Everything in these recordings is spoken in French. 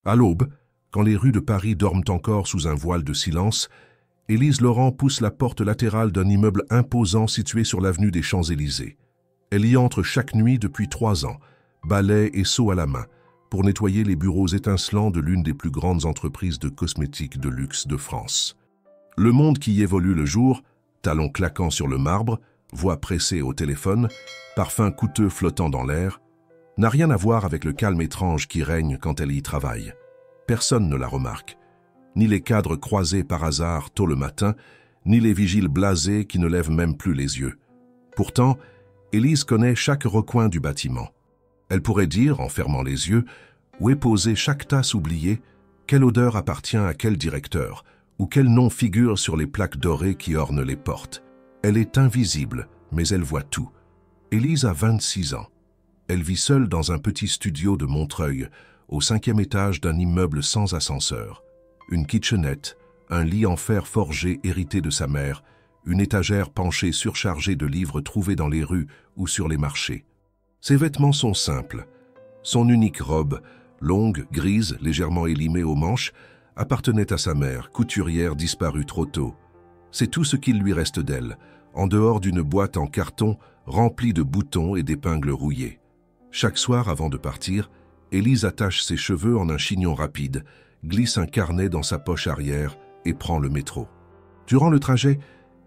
À l'aube, quand les rues de Paris dorment encore sous un voile de silence, Élise Laurent pousse la porte latérale d'un immeuble imposant situé sur l'avenue des Champs-Élysées. Elle y entre chaque nuit depuis 3 ans, balai et seau à la main, pour nettoyer les bureaux étincelants de l'une des plus grandes entreprises de cosmétiques de luxe de France. Le monde qui y évolue le jour, talons claquant sur le marbre, voix pressée au téléphone, parfums coûteux flottant dans l'air, n'a rien à voir avec le calme étrange qui règne quand elle y travaille. Personne ne la remarque, ni les cadres croisés par hasard tôt le matin, ni les vigiles blasés qui ne lèvent même plus les yeux. Pourtant, Élise connaît chaque recoin du bâtiment. Elle pourrait dire, en fermant les yeux, où est posée chaque tasse oubliée, quelle odeur appartient à quel directeur, ou quel nom figure sur les plaques dorées qui ornent les portes. Elle est invisible, mais elle voit tout. Élise a 26 ans. Elle vit seule dans un petit studio de Montreuil, au 5e étage d'un immeuble sans ascenseur. Une kitchenette, un lit en fer forgé hérité de sa mère, une étagère penchée surchargée de livres trouvés dans les rues ou sur les marchés. Ses vêtements sont simples. Son unique robe, longue, grise, légèrement élimée aux manches, appartenait à sa mère, couturière disparue trop tôt. C'est tout ce qu'il lui reste d'elle, en dehors d'une boîte en carton remplie de boutons et d'épingles rouillées. Chaque soir, avant de partir, Élise attache ses cheveux en un chignon rapide, glisse un carnet dans sa poche arrière et prend le métro. Durant le trajet,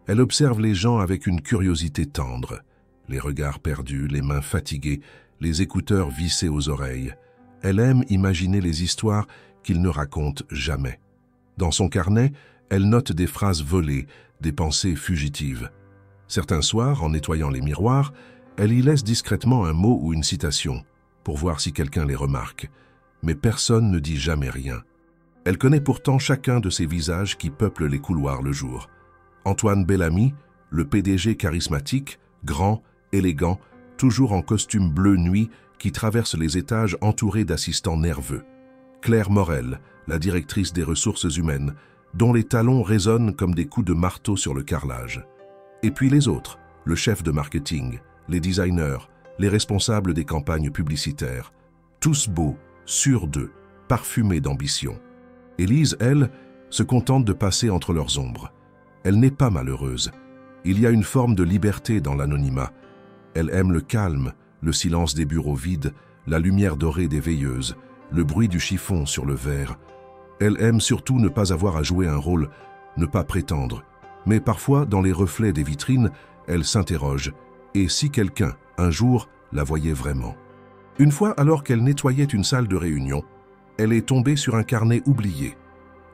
elle observe les gens avec une curiosité tendre. Les regards perdus, les mains fatiguées, les écouteurs vissés aux oreilles. Elle aime imaginer les histoires qu'ils ne racontent jamais. Dans son carnet, elle note des phrases volées, des pensées fugitives. Certains soirs, en nettoyant les miroirs, elle y laisse discrètement un mot ou une citation, pour voir si quelqu'un les remarque. Mais personne ne dit jamais rien. Elle connaît pourtant chacun de ces visages qui peuplent les couloirs le jour. Antoine Bellamy, le PDG charismatique, grand, élégant, toujours en costume bleu nuit, qui traverse les étages entouré d'assistants nerveux. Claire Morel, la directrice des ressources humaines, dont les talons résonnent comme des coups de marteau sur le carrelage. Et puis les autres, le chef de marketing, les designers, les responsables des campagnes publicitaires. Tous beaux, sûrs d'eux, parfumés d'ambition. Élise, elle, se contente de passer entre leurs ombres. Elle n'est pas malheureuse. Il y a une forme de liberté dans l'anonymat. Elle aime le calme, le silence des bureaux vides, la lumière dorée des veilleuses, le bruit du chiffon sur le verre. Elle aime surtout ne pas avoir à jouer un rôle, ne pas prétendre. Mais parfois, dans les reflets des vitrines, elle s'interroge. Et si quelqu'un, un jour, la voyait vraiment? Une fois, alors qu'elle nettoyait une salle de réunion, elle est tombée sur un carnet oublié.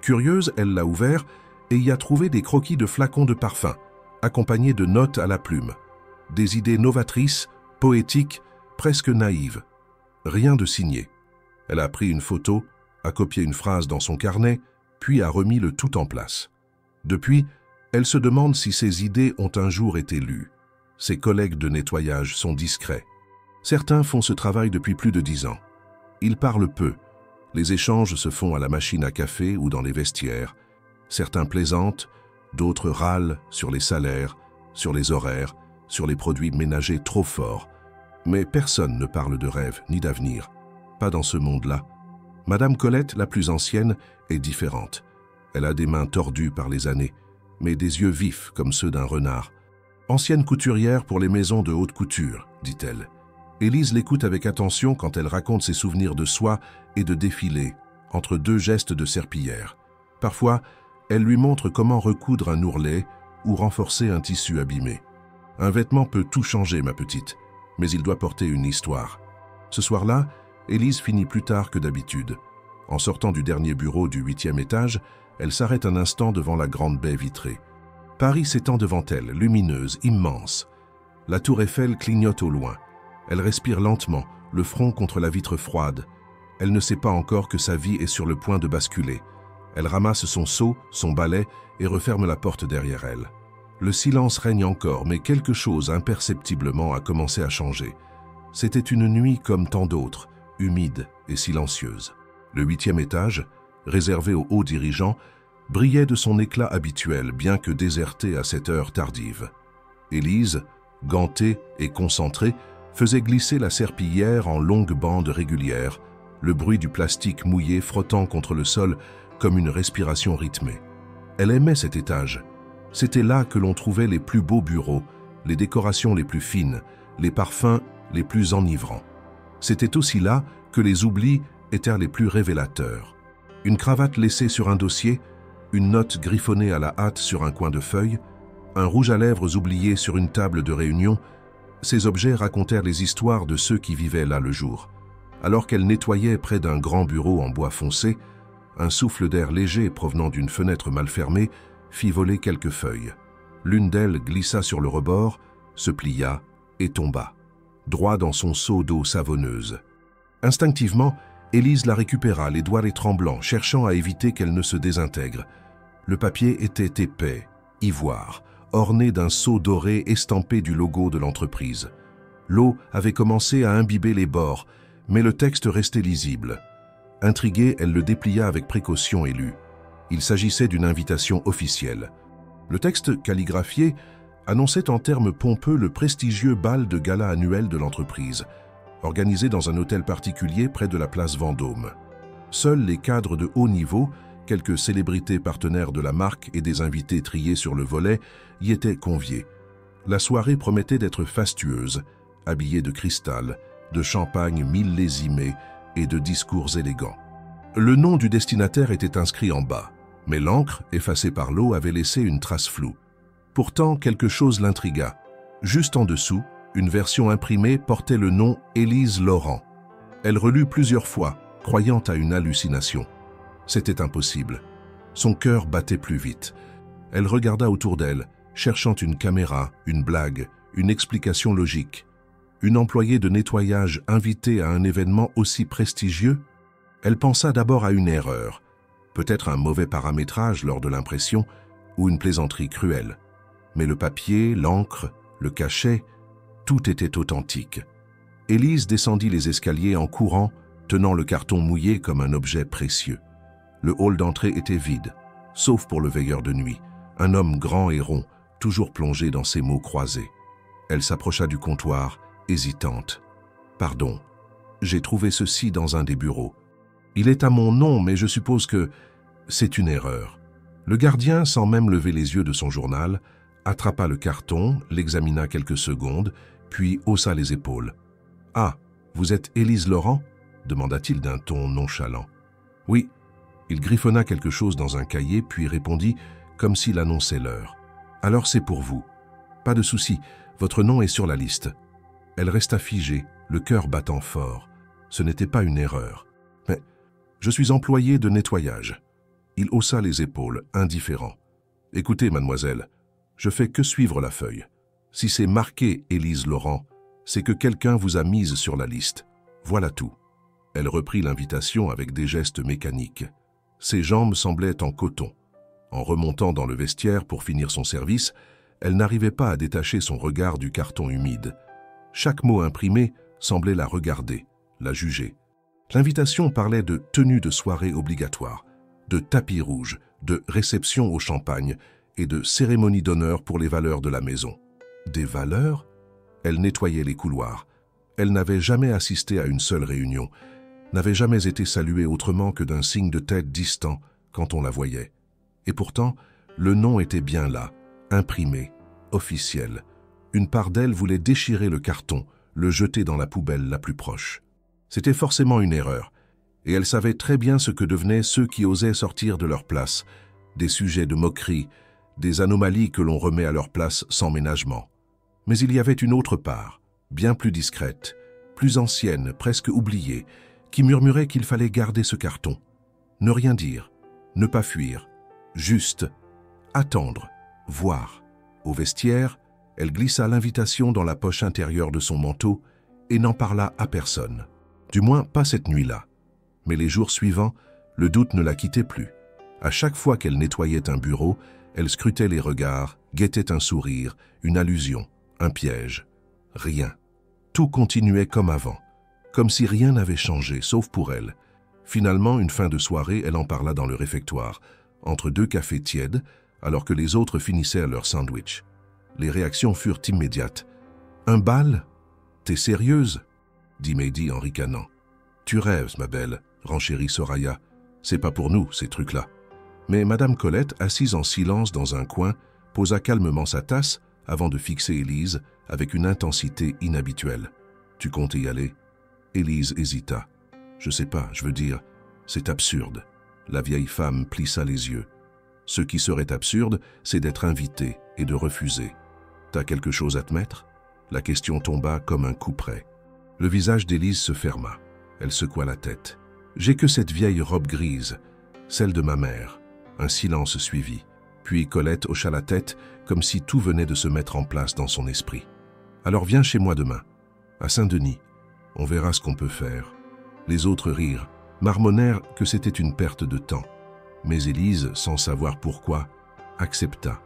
Curieuse, elle l'a ouvert et y a trouvé des croquis de flacons de parfum, accompagnés de notes à la plume. Des idées novatrices, poétiques, presque naïves. Rien de signé. Elle a pris une photo, a copié une phrase dans son carnet, puis a remis le tout en place. Depuis, elle se demande si ses idées ont un jour été lues. Ses collègues de nettoyage sont discrets. Certains font ce travail depuis plus de 10 ans. Ils parlent peu. Les échanges se font à la machine à café ou dans les vestiaires. Certains plaisantent, d'autres râlent sur les salaires, sur les horaires, sur les produits ménagers trop forts. Mais personne ne parle de rêve ni d'avenir. Pas dans ce monde-là. Madame Colette, la plus ancienne, est différente. Elle a des mains tordues par les années, mais des yeux vifs comme ceux d'un renard. Ancienne couturière pour les maisons de haute couture, dit-elle. Élise l'écoute avec attention quand elle raconte ses souvenirs de soie et de défilé, entre 2 gestes de serpillière. Parfois, elle lui montre comment recoudre un ourlet ou renforcer un tissu abîmé. Un vêtement peut tout changer, ma petite, mais il doit porter une histoire. Ce soir-là, Élise finit plus tard que d'habitude. En sortant du dernier bureau du 8e étage, elle s'arrête un instant devant la grande baie vitrée. Paris s'étend devant elle, lumineuse, immense. La tour Eiffel clignote au loin. Elle respire lentement, le front contre la vitre froide. Elle ne sait pas encore que sa vie est sur le point de basculer. Elle ramasse son seau, son balai et referme la porte derrière elle. Le silence règne encore, mais quelque chose imperceptiblement a commencé à changer. C'était une nuit comme tant d'autres, humide et silencieuse. Le 8e étage, réservé aux hauts dirigeants, brillait de son éclat habituel, bien que déserté à cette heure tardive. Élise, gantée et concentrée, faisait glisser la serpillière en longues bandes régulières, le bruit du plastique mouillé frottant contre le sol comme une respiration rythmée. Elle aimait cet étage. C'était là que l'on trouvait les plus beaux bureaux, les décorations les plus fines, les parfums les plus enivrants. C'était aussi là que les oublis étaient les plus révélateurs. Une cravate laissée sur un dossier, une note griffonnée à la hâte sur un coin de feuille, un rouge à lèvres oublié sur une table de réunion, ces objets racontèrent les histoires de ceux qui vivaient là le jour. Alors qu'elle nettoyait près d'un grand bureau en bois foncé, un souffle d'air léger provenant d'une fenêtre mal fermée fit voler quelques feuilles. L'une d'elles glissa sur le rebord, se plia et tomba, droit dans son seau d'eau savonneuse. Instinctivement, Élise la récupéra, les doigts tremblants, cherchant à éviter qu'elle ne se désintègre. Le papier était épais, ivoire, orné d'un sceau doré estampé du logo de l'entreprise. L'eau avait commencé à imbiber les bords, mais le texte restait lisible. Intriguée, elle le déplia avec précaution et lut. Il s'agissait d'une invitation officielle. Le texte calligraphié annonçait en termes pompeux le prestigieux bal de gala annuel de l'entreprise, organisé dans un hôtel particulier près de la place Vendôme. Seuls les cadres de haut niveau, quelques célébrités partenaires de la marque et des invités triés sur le volet, y étaient conviés. La soirée promettait d'être fastueuse, habillée de cristal, de champagne millésimé et de discours élégants. Le nom du destinataire était inscrit en bas, mais l'encre, effacée par l'eau, avait laissé une trace floue. Pourtant, quelque chose l'intrigua. Juste en dessous, une version imprimée portait le nom Élise Laurent. Elle relut plusieurs fois, croyant à une hallucination. C'était impossible. Son cœur battait plus vite. Elle regarda autour d'elle, cherchant une caméra, une blague, une explication logique. Une employée de nettoyage invitée à un événement aussi prestigieux? Elle pensa d'abord à une erreur, peut-être un mauvais paramétrage lors de l'impression ou une plaisanterie cruelle. Mais le papier, l'encre, le cachet, tout était authentique. Élise descendit les escaliers en courant, tenant le carton mouillé comme un objet précieux. Le hall d'entrée était vide, sauf pour le veilleur de nuit, un homme grand et rond, toujours plongé dans ses mots croisés. Elle s'approcha du comptoir, hésitante. « Pardon, j'ai trouvé ceci dans un des bureaux. Il est à mon nom, mais je suppose que c'est une erreur. » Le gardien, sans même lever les yeux de son journal, attrapa le carton, l'examina quelques secondes, puis haussa les épaules. « Ah, vous êtes Élise Laurent ?» demanda-t-il d'un ton nonchalant. « Oui. » Il griffonna quelque chose dans un cahier, puis répondit comme s'il annonçait l'heure. « Alors c'est pour vous. Pas de souci, votre nom est sur la liste. » Elle resta figée, le cœur battant fort. Ce n'était pas une erreur. « Mais je suis employé de nettoyage. » Il haussa les épaules, indifférent. « Écoutez, mademoiselle, je fais que suivre la feuille. Si c'est marqué Élise Laurent, c'est que quelqu'un vous a mise sur la liste. Voilà tout. » Elle reprit l'invitation avec des gestes mécaniques. Ses jambes semblaient en coton. En remontant dans le vestiaire pour finir son service, elle n'arrivait pas à détacher son regard du carton humide. Chaque mot imprimé semblait la regarder, la juger. L'invitation parlait de tenue de soirée obligatoire, de tapis rouge, de réception au champagne et de cérémonie d'honneur pour les valeurs de la maison. Des valeurs? Elle nettoyait les couloirs. Elle n'avait jamais assisté à une seule réunion, n'avait jamais été saluée autrement que d'un signe de tête distant quand on la voyait. Et pourtant, le nom était bien là, imprimé, officiel. Une part d'elle voulait déchirer le carton, le jeter dans la poubelle la plus proche. C'était forcément une erreur, et elle savait très bien ce que devenaient ceux qui osaient sortir de leur place, des sujets de moquerie, des anomalies que l'on remet à leur place sans ménagement. Mais il y avait une autre part, bien plus discrète, plus ancienne, presque oubliée, qui murmurait qu'il fallait garder ce carton. Ne rien dire, ne pas fuir, juste attendre, voir. Au vestiaire, elle glissa l'invitation dans la poche intérieure de son manteau et n'en parla à personne. Du moins, pas cette nuit-là. Mais les jours suivants, le doute ne la quittait plus. À chaque fois qu'elle nettoyait un bureau, elle scrutait les regards, guettait un sourire, une allusion, un piège. Rien. Tout continuait comme avant, comme si rien n'avait changé, sauf pour elle. Finalement, une fin de soirée, elle en parla dans le réfectoire, entre deux cafés tièdes, alors que les autres finissaient leur sandwich. Les réactions furent immédiates. « Un bal? T'es sérieuse ?» dit Mehdi en ricanant. Tu rêves, ma belle, renchérit Soraya. C'est pas pour nous, ces trucs-là. Mais Madame Colette, assise en silence dans un coin, posa calmement sa tasse avant de fixer Élise avec une intensité inhabituelle. Tu comptes y aller? Élise hésita. Je sais pas, je veux dire, c'est absurde. La vieille femme plissa les yeux. Ce qui serait absurde, c'est d'être invité et de refuser. T'as quelque chose à te mettre? La question tomba comme un coup près. Le visage d'Élise se ferma. Elle secoua la tête. J'ai que cette vieille robe grise, celle de ma mère. Un silence suivit. Puis Colette hocha la tête comme si tout venait de se mettre en place dans son esprit. Alors viens chez moi demain, à Saint-Denis. On verra ce qu'on peut faire. Les autres rirent, marmonnèrent que c'était une perte de temps. Mais Élise, sans savoir pourquoi, accepta.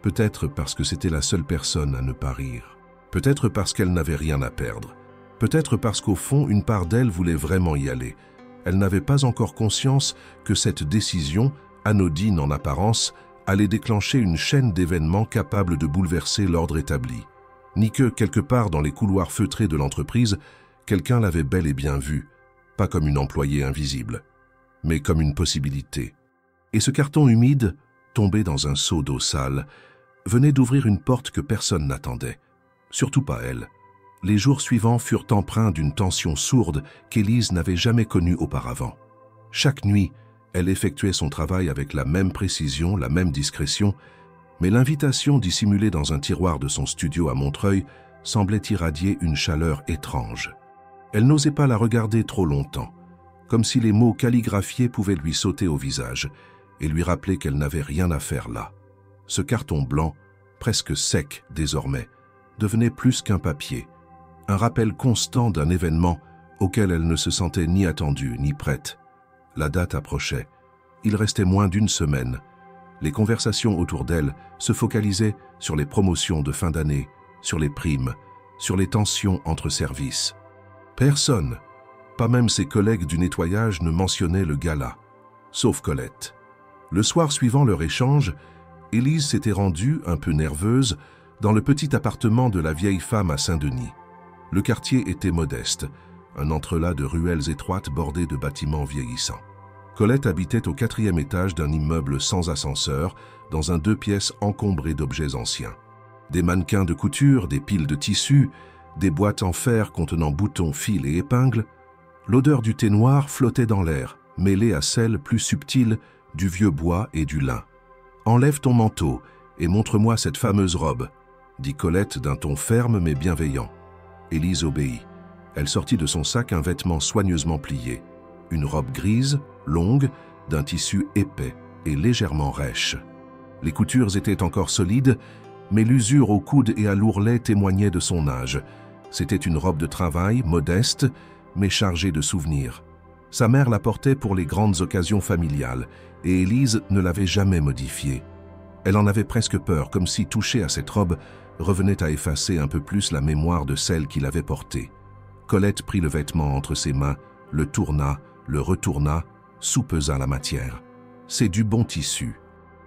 Peut-être parce que c'était la seule personne à ne pas rire. Peut-être parce qu'elle n'avait rien à perdre. Peut-être parce qu'au fond, une part d'elle voulait vraiment y aller. Elle n'avait pas encore conscience que cette décision, anodine en apparence, allait déclencher une chaîne d'événements capables de bouleverser l'ordre établi. Ni que, quelque part dans les couloirs feutrés de l'entreprise, quelqu'un l'avait bel et bien vue, pas comme une employée invisible, mais comme une possibilité. Et ce carton humide, tombé dans un seau d'eau sale, venait d'ouvrir une porte que personne n'attendait. Surtout pas elle. Les jours suivants furent empreints d'une tension sourde qu'Élise n'avait jamais connue auparavant. Chaque nuit, elle effectuait son travail avec la même précision, la même discrétion, mais l'invitation dissimulée dans un tiroir de son studio à Montreuil semblait irradier une chaleur étrange. Elle n'osait pas la regarder trop longtemps, comme si les mots calligraphiés pouvaient lui sauter au visage et lui rappeler qu'elle n'avait rien à faire là. Ce carton blanc, presque sec désormais, devenait plus qu'un papier, un rappel constant d'un événement auquel elle ne se sentait ni attendue ni prête. La date approchait. Il restait moins d'une semaine. Les conversations autour d'elle se focalisaient sur les promotions de fin d'année, sur les primes, sur les tensions entre services. Personne, pas même ses collègues du nettoyage, ne mentionnait le gala, sauf Colette. Le soir suivant leur échange, Élise s'était rendue, un peu nerveuse, dans le petit appartement de la vieille femme à Saint-Denis. Le quartier était modeste, un entrelac de ruelles étroites bordées de bâtiments vieillissants. Colette habitait au 4e étage d'un immeuble sans ascenseur, dans un 2 pièces encombré d'objets anciens. Des mannequins de couture, des piles de tissus, des boîtes en fer contenant boutons, fils et épingles. L'odeur du thé noir flottait dans l'air, mêlée à celle plus subtile du vieux bois et du lin. « Enlève ton manteau et montre-moi cette fameuse robe », dit Colette d'un ton ferme mais bienveillant. Élise obéit. Elle sortit de son sac un vêtement soigneusement plié. Une robe grise, longue, d'un tissu épais et légèrement rêche. Les coutures étaient encore solides, mais l'usure au coude et à l'ourlet témoignait de son âge. C'était une robe de travail, modeste, mais chargée de souvenirs. Sa mère la portait pour les grandes occasions familiales, et Élise ne l'avait jamais modifiée. Elle en avait presque peur, comme si toucher à cette robe revenait à effacer un peu plus la mémoire de celle qui l'avait portée. Colette prit le vêtement entre ses mains, le tourna, le retourna, soupesa la matière. C'est du bon tissu,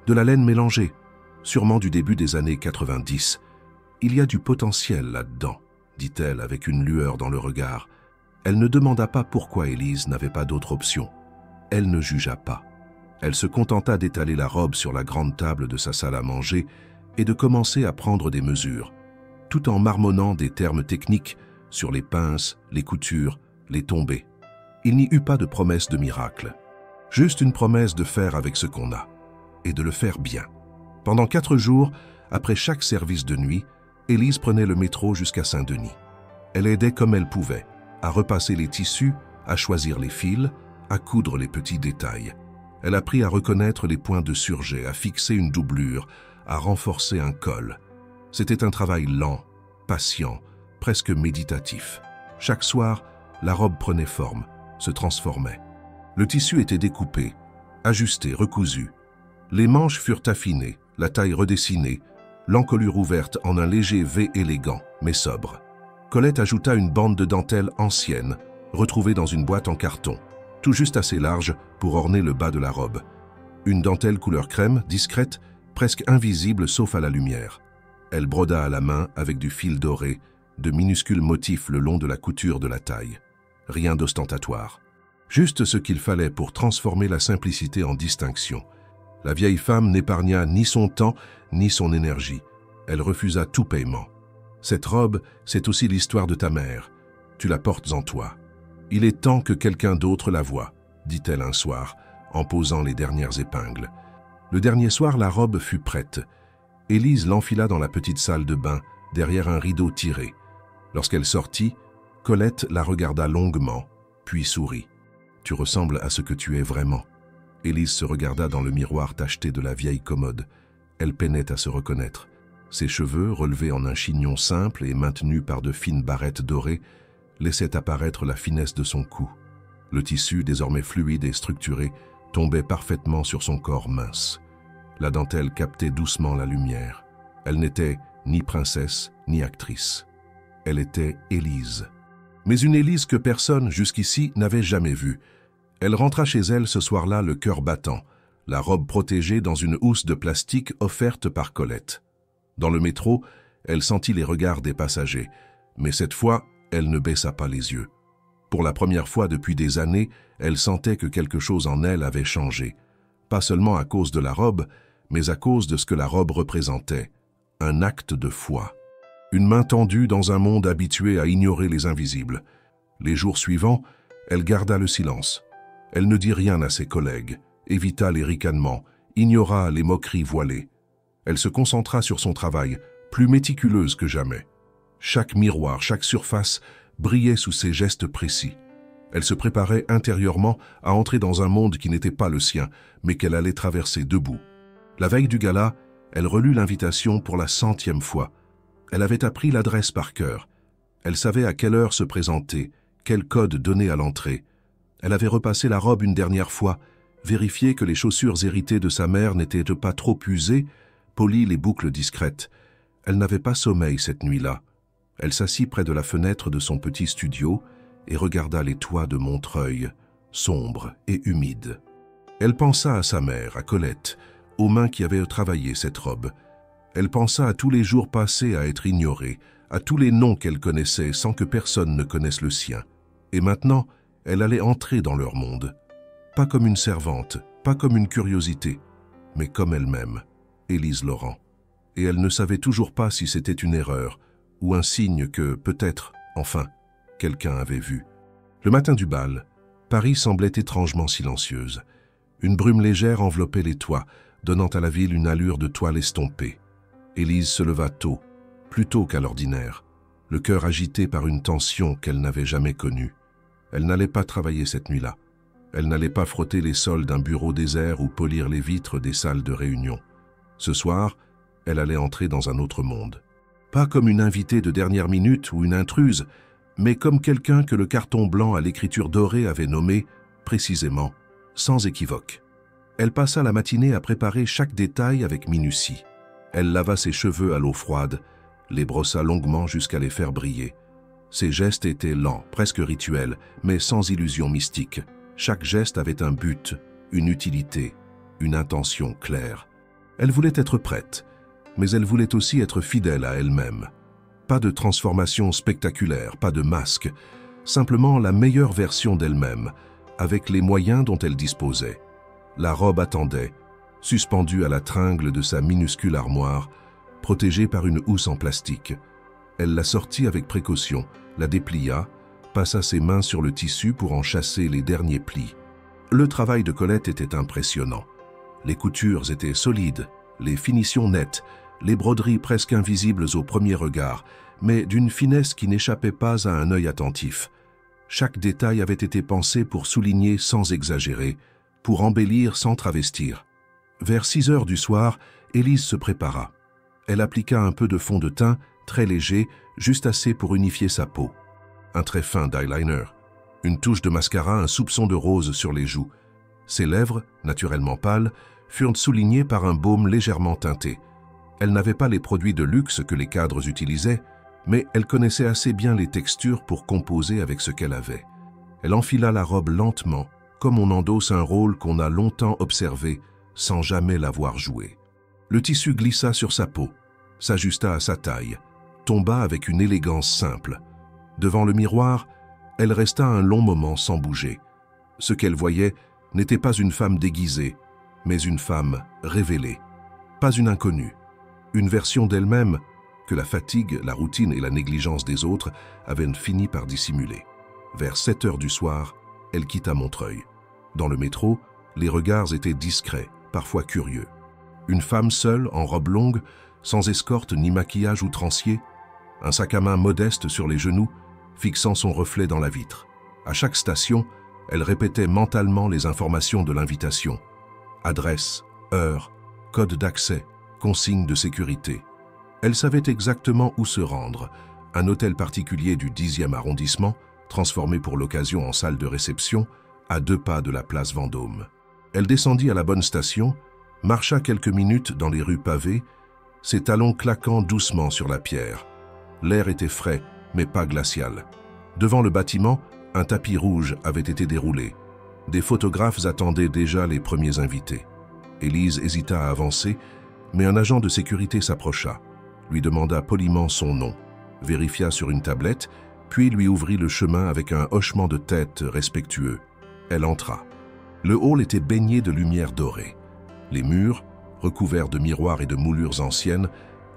de la laine mélangée, sûrement du début des années 90. Il y a du potentiel là-dedans, dit-elle avec une lueur dans le regard. Elle ne demanda pas pourquoi Élise n'avait pas d'autre option. Elle ne jugea pas. Elle se contenta d'étaler la robe sur la grande table de sa salle à manger et de commencer à prendre des mesures, tout en marmonnant des termes techniques sur les pinces, les coutures, les tombées. Il n'y eut pas de promesse de miracle, juste une promesse de faire avec ce qu'on a, et de le faire bien. Pendant 4 jours, après chaque service de nuit, Élise prenait le métro jusqu'à Saint-Denis. Elle aidait comme elle pouvait, à repasser les tissus, à choisir les fils, à coudre les petits détails. Elle apprit à reconnaître les points de surjet, à fixer une doublure, à renforcer un col. C'était un travail lent, patient, presque méditatif. Chaque soir, la robe prenait forme, se transformait. Le tissu était découpé, ajusté, recousu. Les manches furent affinées, la taille redessinée, l'encolure ouverte en un léger V élégant, mais sobre. Colette ajouta une bande de dentelle ancienne, retrouvée dans une boîte en carton, tout juste assez large pour orner le bas de la robe. Une dentelle couleur crème, discrète, presque invisible sauf à la lumière. Elle broda à la main avec du fil doré, de minuscules motifs le long de la couture de la taille. rien d'ostentatoire. Juste ce qu'il fallait pour transformer la simplicité en distinction. La vieille femme n'épargna ni son temps, ni son énergie. Elle refusa tout paiement. « Cette robe, c'est aussi l'histoire de ta mère. Tu la portes en toi. Il est temps que quelqu'un d'autre la voie, dit-elle un soir, en posant les dernières épingles. Le dernier soir, la robe fut prête. Élise l'enfila dans la petite salle de bain, derrière un rideau tiré. Lorsqu'elle sortit, Colette la regarda longuement, puis sourit. « Tu ressembles à ce que tu es vraiment. » Élise se regarda dans le miroir tacheté de la vieille commode. Elle peinait à se reconnaître. Ses cheveux, relevés en un chignon simple et maintenus par de fines barrettes dorées, laissaient apparaître la finesse de son cou. Le tissu, désormais fluide et structuré, tombait parfaitement sur son corps mince. La dentelle captait doucement la lumière. Elle n'était ni princesse, ni actrice. Elle était Élise. Mais une Élise que personne, jusqu'ici, n'avait jamais vue. Elle rentra chez elle ce soir-là le cœur battant, la robe protégée dans une housse de plastique offerte par Colette. Dans le métro, elle sentit les regards des passagers, mais cette fois, elle ne baissa pas les yeux. Pour la première fois depuis des années, elle sentait que quelque chose en elle avait changé. Pas seulement à cause de la robe, mais à cause de ce que la robe représentait. Un acte de foi. Une main tendue dans un monde habitué à ignorer les invisibles. Les jours suivants, elle garda le silence. Elle ne dit rien à ses collègues, évita les ricanements, ignora les moqueries voilées. Elle se concentra sur son travail, plus méticuleuse que jamais. Chaque miroir, chaque surface brillait sous ses gestes précis. Elle se préparait intérieurement à entrer dans un monde qui n'était pas le sien, mais qu'elle allait traverser debout. La veille du gala, elle relut l'invitation pour la 100e fois. Elle avait appris l'adresse par cœur. Elle savait à quelle heure se présenter, quel code donner à l'entrée. Elle avait repassé la robe une dernière fois, vérifié que les chaussures héritées de sa mère n'étaient pas trop usées, poli les boucles discrètes. Elle n'avait pas sommeil cette nuit-là. Elle s'assit près de la fenêtre de son petit studio et regarda les toits de Montreuil, sombres et humides. Elle pensa à sa mère, à Colette, aux mains qui avaient travaillé cette robe. Elle pensa à tous les jours passés à être ignorée, à tous les noms qu'elle connaissait sans que personne ne connaisse le sien. Et maintenant, elle allait entrer dans leur monde. Pas comme une servante, pas comme une curiosité, mais comme elle-même, Élise Laurent. Et elle ne savait toujours pas si c'était une erreur ou un signe que, peut-être, enfin, quelqu'un avait vu. Le matin du bal, Paris semblait étrangement silencieuse. Une brume légère enveloppait les toits, donnant à la ville une allure de toile estompée. Élise se leva tôt, plus tôt qu'à l'ordinaire, le cœur agité par une tension qu'elle n'avait jamais connue. Elle n'allait pas travailler cette nuit-là. Elle n'allait pas frotter les sols d'un bureau désert ou polir les vitres des salles de réunion. Ce soir, elle allait entrer dans un autre monde. Pas comme une invitée de dernière minute ou une intruse, mais comme quelqu'un que le carton blanc à l'écriture dorée avait nommé, précisément, sans équivoque. Elle passa la matinée à préparer chaque détail avec minutie. Elle lava ses cheveux à l'eau froide, les brossa longuement jusqu'à les faire briller. Ses gestes étaient lents, presque rituels, mais sans illusion mystique. Chaque geste avait un but, une utilité, une intention claire. Elle voulait être prête, mais elle voulait aussi être fidèle à elle-même. Pas de transformation spectaculaire, pas de masque, simplement la meilleure version d'elle-même, avec les moyens dont elle disposait. La robe attendait, suspendue à la tringle de sa minuscule armoire, protégée par une housse en plastique. Elle la sortit avec précaution, la déplia, passa ses mains sur le tissu pour en chasser les derniers plis. Le travail de Colette était impressionnant. Les coutures étaient solides, les finitions nettes, les broderies presque invisibles au premier regard, mais d'une finesse qui n'échappait pas à un œil attentif. Chaque détail avait été pensé pour souligner sans exagérer, pour embellir sans travestir. Vers 6 heures du soir, Élise se prépara. Elle appliqua un peu de fond de teint, très léger, juste assez pour unifier sa peau. Un trait fin d'eyeliner, une touche de mascara, un soupçon de rose sur les joues. Ses lèvres, naturellement pâles, furent soulignées par un baume légèrement teinté. Elle n'avait pas les produits de luxe que les cadres utilisaient, mais elle connaissait assez bien les textures pour composer avec ce qu'elle avait. Elle enfila la robe lentement, comme on endosse un rôle qu'on a longtemps observé, sans jamais l'avoir joué. Le tissu glissa sur sa peau, s'ajusta à sa taille, tomba avec une élégance simple. Devant le miroir, Elle resta un long moment sans bouger. Ce qu'elle voyait n'était pas une femme déguisée, mais une femme révélée. Pas une inconnue, une version d'elle-même que la fatigue, la routine et la négligence des autres avaient fini par dissimuler. Vers 7 heures du soir, elle quitta Montreuil. Dans le métro, les regards étaient discrets, parfois curieux. Une femme seule, en robe longue, sans escorte ni maquillage outrancier, un sac à main modeste sur les genoux, fixant son reflet dans la vitre. À chaque station, elle répétait mentalement les informations de l'invitation. Adresse, heure, code d'accès, consignes de sécurité. Elle savait exactement où se rendre, un hôtel particulier du 10e arrondissement, transformé pour l'occasion en salle de réception, à 2 pas de la place Vendôme. Elle descendit à la bonne station, marcha quelques minutes dans les rues pavées, ses talons claquant doucement sur la pierre. L'air était frais, mais pas glacial. Devant le bâtiment, un tapis rouge avait été déroulé. Des photographes attendaient déjà les premiers invités. Élise hésita à avancer, mais un agent de sécurité s'approcha, lui demanda poliment son nom, vérifia sur une tablette, puis lui ouvrit le chemin avec un hochement de tête respectueux. Elle entra. Le hall était baigné de lumière dorée. Les murs, recouverts de miroirs et de moulures anciennes,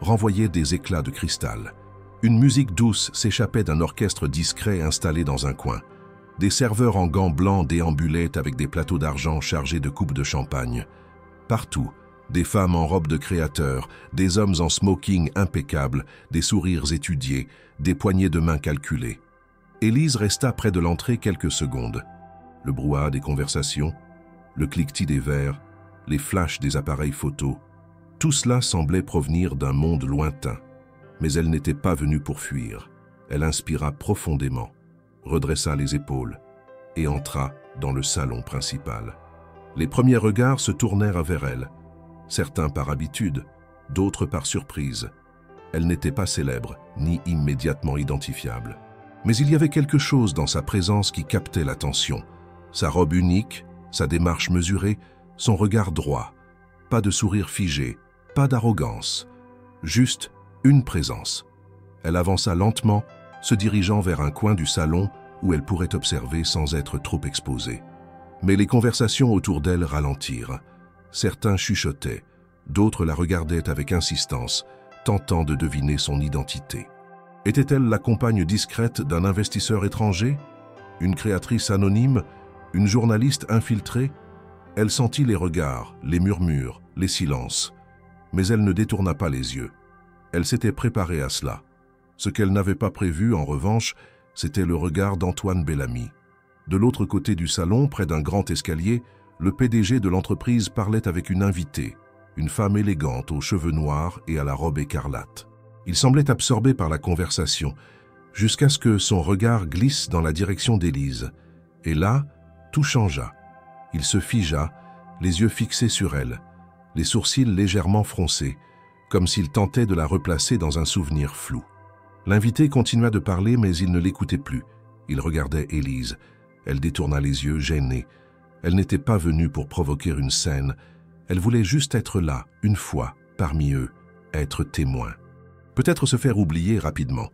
renvoyaient des éclats de cristal. Une musique douce s'échappait d'un orchestre discret installé dans un coin. Des serveurs en gants blancs déambulaient avec des plateaux d'argent chargés de coupes de champagne. Partout, des femmes en robe de créateur, des hommes en smoking impeccable, des sourires étudiés, des poignées de main calculées. Élise resta près de l'entrée quelques secondes. Le brouhaha des conversations, le cliquetis des verres, les flashs des appareils photo, tout cela semblait provenir d'un monde lointain. Mais elle n'était pas venue pour fuir. Elle inspira profondément, redressa les épaules et entra dans le salon principal. Les premiers regards se tournèrent vers elle, certains par habitude, d'autres par surprise. Elle n'était pas célèbre, ni immédiatement identifiable. Mais il y avait quelque chose dans sa présence qui captait l'attention. Sa robe unique, sa démarche mesurée, son regard droit. Pas de sourire figé, pas d'arrogance, juste une présence. Elle avança lentement, se dirigeant vers un coin du salon où elle pourrait observer sans être trop exposée. Mais les conversations autour d'elle ralentirent. Certains chuchotaient, d'autres la regardaient avec insistance, tentant de deviner son identité. Était-elle la compagne discrète d'un investisseur étranger? Une créatrice anonyme? Une journaliste infiltrée? Elle sentit les regards, les murmures, les silences. Mais elle ne détourna pas les yeux. Elle s'était préparée à cela. Ce qu'elle n'avait pas prévu, en revanche, c'était le regard d'Antoine Bellamy. De l'autre côté du salon, près d'un grand escalier, le PDG de l'entreprise parlait avec une invitée, une femme élégante aux cheveux noirs et à la robe écarlate. Il semblait absorbé par la conversation, jusqu'à ce que son regard glisse dans la direction d'Élise. Et là, tout changea. Il se figea, les yeux fixés sur elle, les sourcils légèrement froncés, comme s'il tentait de la replacer dans un souvenir flou. L'invité continua de parler, mais il ne l'écoutait plus. Il regardait Élise. Elle détourna les yeux, gênée. Elle n'était pas venue pour provoquer une scène. Elle voulait juste être là, une fois, parmi eux, être témoin. Peut-être se faire oublier rapidement.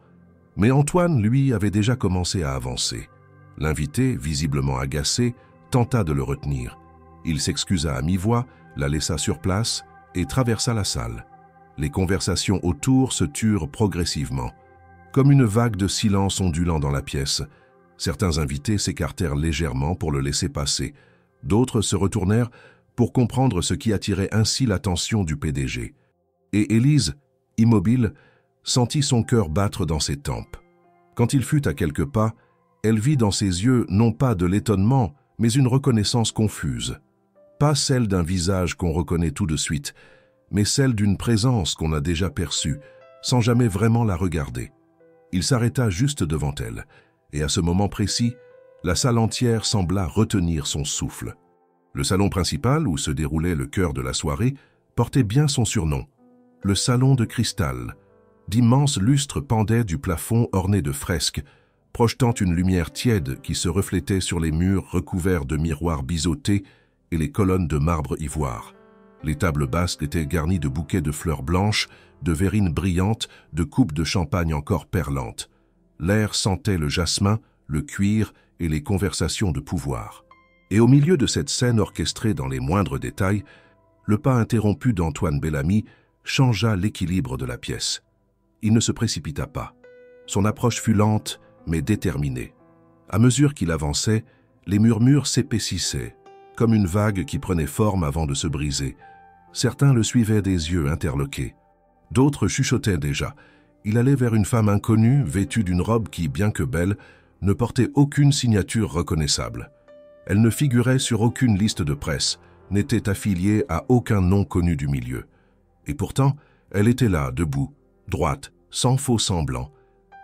Mais Antoine, lui, avait déjà commencé à avancer. L'invité, visiblement agacé, tenta de le retenir. Il s'excusa à mi-voix, la laissa sur place et traversa la salle. Les conversations autour se turent progressivement. Comme une vague de silence ondulant dans la pièce, certains invités s'écartèrent légèrement pour le laisser passer. D'autres se retournèrent pour comprendre ce qui attirait ainsi l'attention du PDG. Et Élise, immobile, sentit son cœur battre dans ses tempes. Quand il fut à quelques pas, elle vit dans ses yeux non pas de l'étonnement, mais une reconnaissance confuse. Pas celle d'un visage qu'on reconnaît tout de suite, mais celle d'une présence qu'on a déjà perçue, sans jamais vraiment la regarder. Il s'arrêta juste devant elle, et à ce moment précis, la salle entière sembla retenir son souffle. Le salon principal, où se déroulait le cœur de la soirée, portait bien son surnom, le salon de cristal. D'immenses lustres pendaient du plafond orné de fresques, projetant une lumière tiède qui se reflétait sur les murs recouverts de miroirs biseautés et les colonnes de marbre ivoire. Les tables basses étaient garnies de bouquets de fleurs blanches, de verrines brillantes, de coupes de champagne encore perlantes. L'air sentait le jasmin, le cuir et les conversations de pouvoir. Et au milieu de cette scène orchestrée dans les moindres détails, le pas interrompu d'Antoine Bellamy changea l'équilibre de la pièce. Il ne se précipita pas. Son approche fut lente, mais déterminée. À mesure qu'il avançait, les murmures s'épaississaient, comme une vague qui prenait forme avant de se briser. Certains le suivaient des yeux interloqués. D'autres chuchotaient déjà. Il allait vers une femme inconnue, vêtue d'une robe qui, bien que belle, ne portait aucune signature reconnaissable. Elle ne figurait sur aucune liste de presse, n'était affiliée à aucun nom connu du milieu. Et pourtant, elle était là, debout, droite, sans faux semblant,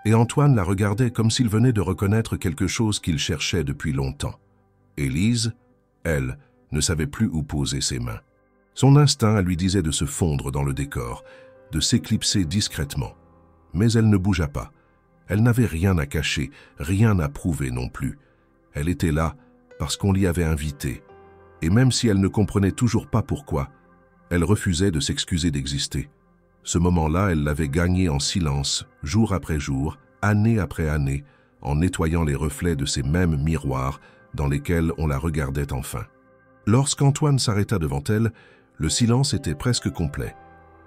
et Antoine la regardait comme s'il venait de reconnaître quelque chose qu'il cherchait depuis longtemps. Élise, elle, ne savait plus où poser ses mains. Son instinct lui disait de se fondre dans le décor, de s'éclipser discrètement. Mais elle ne bougea pas. Elle n'avait rien à cacher, rien à prouver non plus. Elle était là parce qu'on l'y avait invitée. Et même si elle ne comprenait toujours pas pourquoi, elle refusait de s'excuser d'exister. Ce moment-là, elle l'avait gagné en silence, jour après jour, année après année, en nettoyant les reflets de ces mêmes miroirs dans lesquels on la regardait enfin. Lorsqu'Antoine s'arrêta devant elle, le silence était presque complet.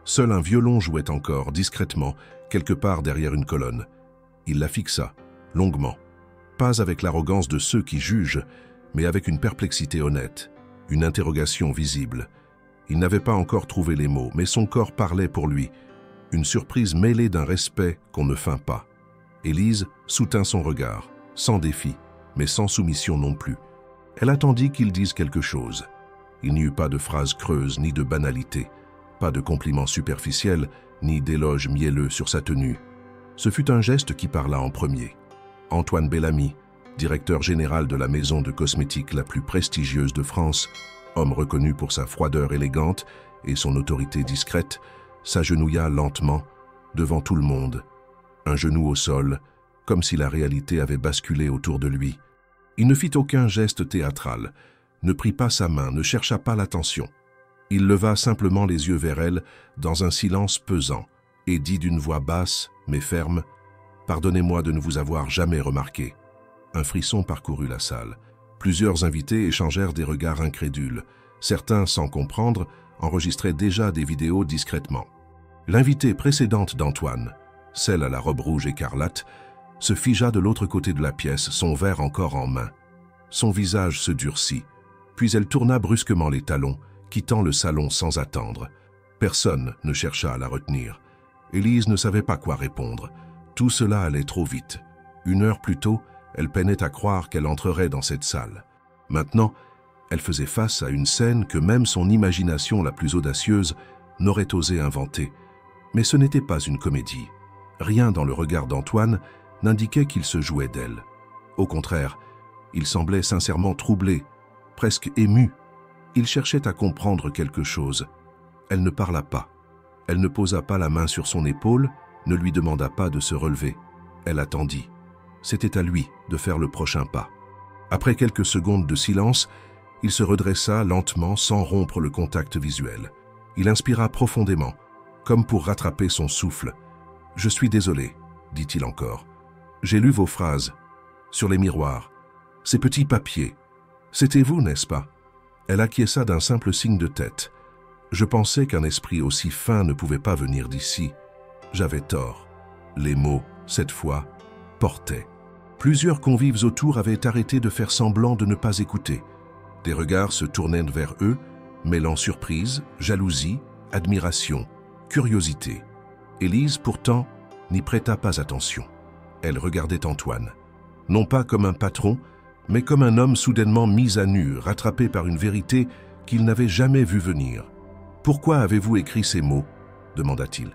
Seul un violon jouait encore, discrètement, quelque part derrière une colonne. Il la fixa, longuement. Pas avec l'arrogance de ceux qui jugent, mais avec une perplexité honnête, une interrogation visible. Il n'avait pas encore trouvé les mots, mais son corps parlait pour lui. Une surprise mêlée d'un respect qu'on ne feint pas. Élise soutint son regard, sans défi, mais sans soumission non plus. Elle attendit qu'il dise quelque chose. Il n'y eut pas de phrases creuses ni de banalité, pas de compliments superficiels ni d'éloges mielleux sur sa tenue. Ce fut un geste qui parla en premier. Antoine Bellamy, directeur général de la maison de cosmétiques la plus prestigieuse de France, homme reconnu pour sa froideur élégante et son autorité discrète, s'agenouilla lentement devant tout le monde, un genou au sol, comme si la réalité avait basculé autour de lui. Il ne fit aucun geste théâtral, ne prit pas sa main, ne chercha pas l'attention. Il leva simplement les yeux vers elle dans un silence pesant et dit d'une voix basse mais ferme « Pardonnez-moi de ne vous avoir jamais remarqué ». Un frisson parcourut la salle. Plusieurs invités échangèrent des regards incrédules. Certains, sans comprendre, enregistraient déjà des vidéos discrètement. L'invitée précédente d'Antoine, celle à la robe rouge écarlate, se figea de l'autre côté de la pièce, son verre encore en main. Son visage se durcit, puis elle tourna brusquement les talons, quittant le salon sans attendre. Personne ne chercha à la retenir. Élise ne savait pas quoi répondre. Tout cela allait trop vite. 1 heure plus tôt, elle peinait à croire qu'elle entrerait dans cette salle. Maintenant, elle faisait face à une scène que même son imagination la plus audacieuse n'aurait osé inventer. Mais ce n'était pas une comédie. Rien dans le regard d'Antoine n'indiquait qu'il se jouait d'elle. Au contraire, il semblait sincèrement troublé, presque ému. Il cherchait à comprendre quelque chose. Elle ne parla pas. Elle ne posa pas la main sur son épaule, ne lui demanda pas de se relever. Elle attendit. C'était à lui de faire le prochain pas. Après quelques secondes de silence, il se redressa lentement sans rompre le contact visuel. Il inspira profondément, comme pour rattraper son souffle. « Je suis désolé, » dit-il encore. « J'ai lu vos phrases, sur les miroirs, ces petits papiers. C'était vous, n'est-ce pas ?» Elle acquiesça d'un simple signe de tête. Je pensais qu'un esprit aussi fin ne pouvait pas venir d'ici. J'avais tort. Les mots, cette fois, portaient. Plusieurs convives autour avaient arrêté de faire semblant de ne pas écouter. Des regards se tournaient vers eux, mêlant surprise, jalousie, admiration, curiosité. Élise, pourtant, n'y prêta pas attention. Elle regardait Antoine, non pas comme un patron, mais comme un homme soudainement mis à nu, rattrapé par une vérité qu'il n'avait jamais vue venir. « Pourquoi avez-vous écrit ces mots ?» demanda-t-il.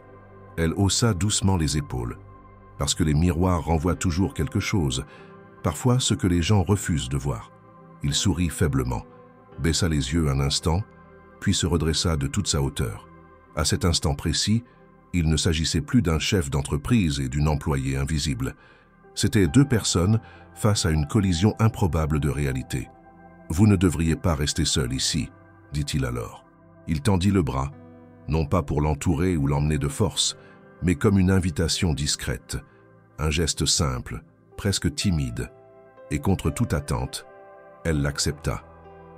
Elle haussa doucement les épaules. « Parce que les miroirs renvoient toujours quelque chose, parfois ce que les gens refusent de voir. » Il sourit faiblement, baissa les yeux un instant, puis se redressa de toute sa hauteur. À cet instant précis, il ne s'agissait plus d'un chef d'entreprise et d'une employée invisible. C'étaient 2 personnes face à une collision improbable de réalité. « Vous ne devriez pas rester seul ici, » dit-il alors. Il tendit le bras, non pas pour l'entourer ou l'emmener de force, mais comme une invitation discrète. Un geste simple, presque timide, et contre toute attente, elle l'accepta.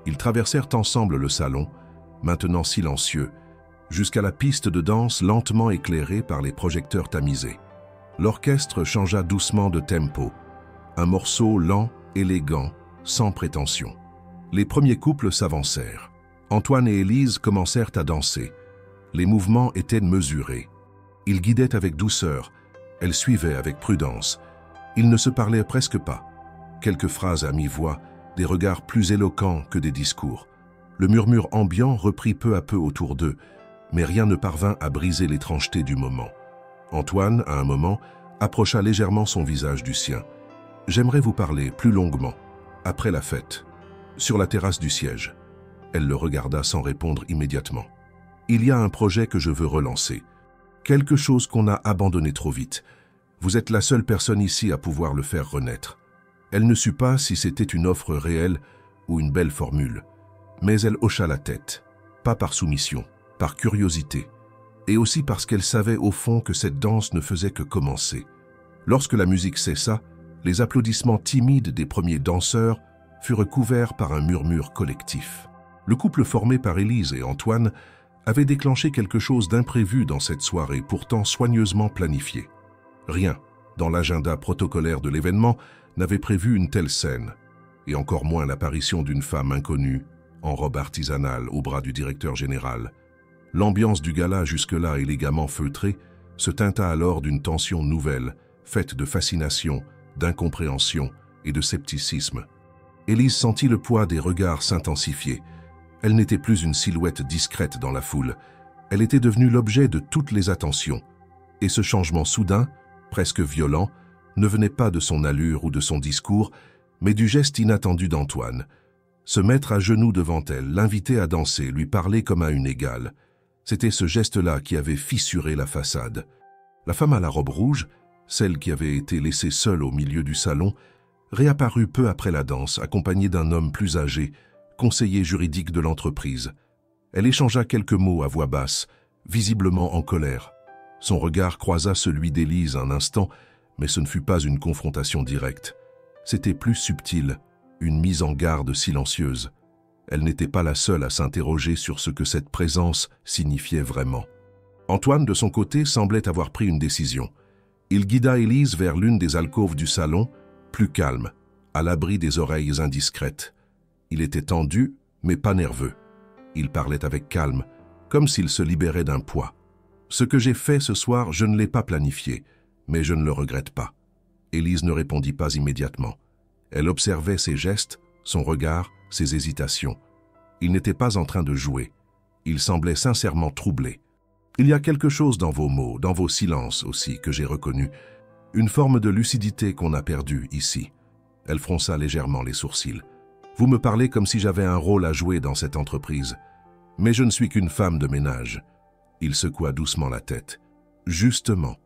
Ils traversèrent ensemble le salon, maintenant silencieux, jusqu'à la piste de danse lentement éclairée par les projecteurs tamisés. L'orchestre changea doucement de tempo, un morceau lent, élégant, sans prétention. Les premiers couples s'avancèrent. Antoine et Élise commencèrent à danser. Les mouvements étaient mesurés. Ils guidaient avec douceur, elle suivait avec prudence. Ils ne se parlaient presque pas. Quelques phrases à mi-voix, des regards plus éloquents que des discours. Le murmure ambiant reprit peu à peu autour d'eux, mais rien ne parvint à briser l'étrangeté du moment. Antoine, à un moment, approcha légèrement son visage du sien. « J'aimerais vous parler plus longuement, après la fête, sur la terrasse du siège. » Elle le regarda sans répondre immédiatement. « Il y a un projet que je veux relancer. Quelque chose qu'on a abandonné trop vite. Vous êtes la seule personne ici à pouvoir le faire renaître. » Elle ne sut pas si c'était une offre réelle ou une belle formule, mais elle hocha la tête, pas par soumission, par curiosité, et aussi parce qu'elle savait au fond que cette danse ne faisait que commencer. Lorsque la musique cessa, les applaudissements timides des premiers danseurs furent couverts par un murmure collectif. Le couple formé par Élise et Antoine avait déclenché quelque chose d'imprévu dans cette soirée, pourtant soigneusement planifiée. Rien, dans l'agenda protocolaire de l'événement, n'avait prévu une telle scène, et encore moins l'apparition d'une femme inconnue, en robe artisanale au bras du directeur général. L'ambiance du gala, jusque-là élégamment feutrée, se teinta alors d'une tension nouvelle, faite de fascination, d'incompréhension et de scepticisme. Élise sentit le poids des regards s'intensifier. Elle n'était plus une silhouette discrète dans la foule, elle était devenue l'objet de toutes les attentions, et ce changement soudain, presque violent, ne venait pas de son allure ou de son discours, mais du geste inattendu d'Antoine. Se mettre à genoux devant elle, l'inviter à danser, lui parler comme à une égale. C'était ce geste-là qui avait fissuré la façade. La femme à la robe rouge, celle qui avait été laissée seule au milieu du salon, réapparut peu après la danse, accompagnée d'un homme plus âgé, conseiller juridique de l'entreprise. Elle échangea quelques mots à voix basse, visiblement en colère. Son regard croisa celui d'Élise un instant, mais ce ne fut pas une confrontation directe. C'était plus subtil, une mise en garde silencieuse. Elle n'était pas la seule à s'interroger sur ce que cette présence signifiait vraiment. Antoine, de son côté, semblait avoir pris une décision. Il guida Élise vers l'une des alcôves du salon, plus calme, à l'abri des oreilles indiscrètes. Il était tendu, mais pas nerveux. Il parlait avec calme, comme s'il se libérait d'un poids. « Ce que j'ai fait ce soir, je ne l'ai pas planifié, mais je ne le regrette pas. » Élise ne répondit pas immédiatement. Elle observait ses gestes, son regard, ses hésitations. Il n'était pas en train de jouer. Il semblait sincèrement troublé. « Il y a quelque chose dans vos mots, dans vos silences aussi, que j'ai reconnu. Une forme de lucidité qu'on a perdue ici. » Elle fronça légèrement les sourcils. « Vous me parlez comme si j'avais un rôle à jouer dans cette entreprise. Mais je ne suis qu'une femme de ménage. » Il secoua doucement la tête. « Justement,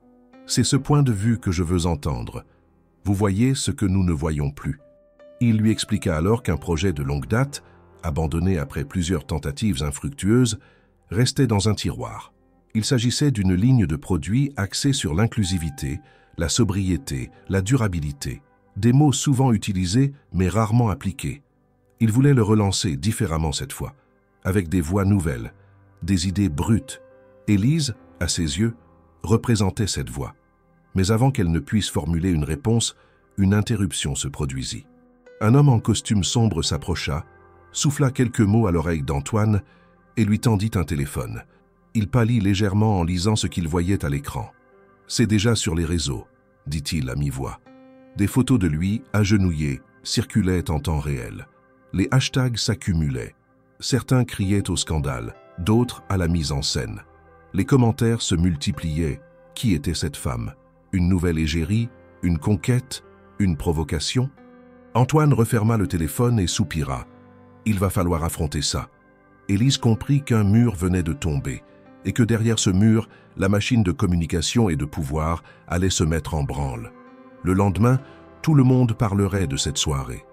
c'est ce point de vue que je veux entendre. Vous voyez ce que nous ne voyons plus. » Il lui expliqua alors qu'un projet de longue date, abandonné après plusieurs tentatives infructueuses, restait dans un tiroir. Il s'agissait d'une ligne de produits axée sur l'inclusivité, la sobriété, la durabilité, des mots souvent utilisés mais rarement appliqués. Il voulait le relancer différemment cette fois, avec des voix nouvelles, des idées brutes. Élise, à ses yeux, représentait cette voix. Mais avant qu'elle ne puisse formuler une réponse, une interruption se produisit. Un homme en costume sombre s'approcha, souffla quelques mots à l'oreille d'Antoine et lui tendit un téléphone. Il pâlit légèrement en lisant ce qu'il voyait à l'écran. « C'est déjà sur les réseaux », dit-il à mi-voix. Des photos de lui, agenouillé, circulaient en temps réel. Les hashtags s'accumulaient. Certains criaient au scandale, d'autres à la mise en scène. Les commentaires se multipliaient. Qui était cette femme? Une nouvelle égérie? Une conquête? Une provocation? Antoine referma le téléphone et soupira. Il va falloir affronter ça. Élise comprit qu'un mur venait de tomber et que derrière ce mur, la machine de communication et de pouvoir allait se mettre en branle. Le lendemain, tout le monde parlerait de cette soirée.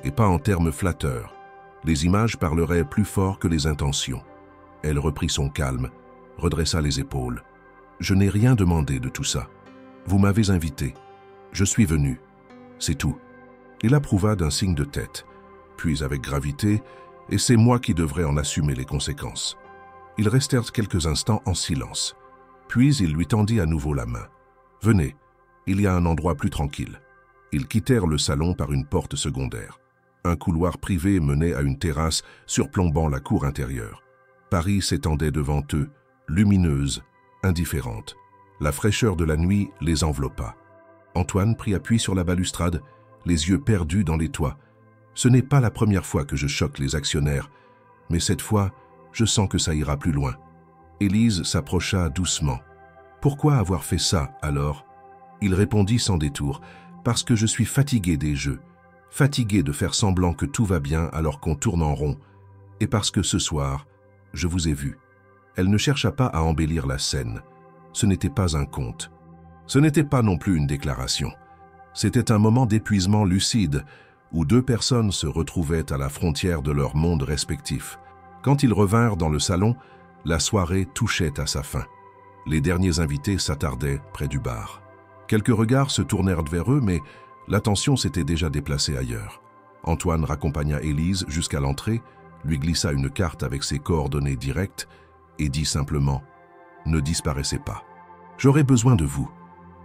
Et pas en termes flatteurs. Les images parleraient plus fort que les intentions. Elle reprit son calme, redressa les épaules. « Je n'ai rien demandé de tout ça. Vous m'avez invité. Je suis venu. C'est tout. » Il approuva d'un signe de tête, puis avec gravité, et c'est moi qui devrais en assumer les conséquences. Ils restèrent quelques instants en silence. Puis il lui tendit à nouveau la main. « Venez, il y a un endroit plus tranquille. » Ils quittèrent le salon par une porte secondaire. Un couloir privé menait à une terrasse surplombant la cour intérieure. Paris s'étendait devant eux, lumineuse, indifférente. La fraîcheur de la nuit les enveloppa. Antoine prit appui sur la balustrade, les yeux perdus dans les toits. Ce n'est pas la première fois que je choque les actionnaires, mais cette fois, je sens que ça ira plus loin. Élise s'approcha doucement. « Pourquoi avoir fait ça, alors ?» Il répondit sans détour. « Parce que je suis fatigué des jeux, fatigué de faire semblant que tout va bien alors qu'on tourne en rond, et parce que ce soir, je vous ai vu. » Elle ne chercha pas à embellir la scène. Ce n'était pas un conte. Ce n'était pas non plus une déclaration. C'était un moment d'épuisement lucide, où deux personnes se retrouvaient à la frontière de leur monde respectif. Quand ils revinrent dans le salon, la soirée touchait à sa fin. Les derniers invités s'attardaient près du bar. Quelques regards se tournèrent vers eux, mais l'attention s'était déjà déplacée ailleurs. Antoine raccompagna Élise jusqu'à l'entrée, lui glissa une carte avec ses coordonnées directes et dit simplement « Ne disparaissez pas. J'aurai besoin de vous. »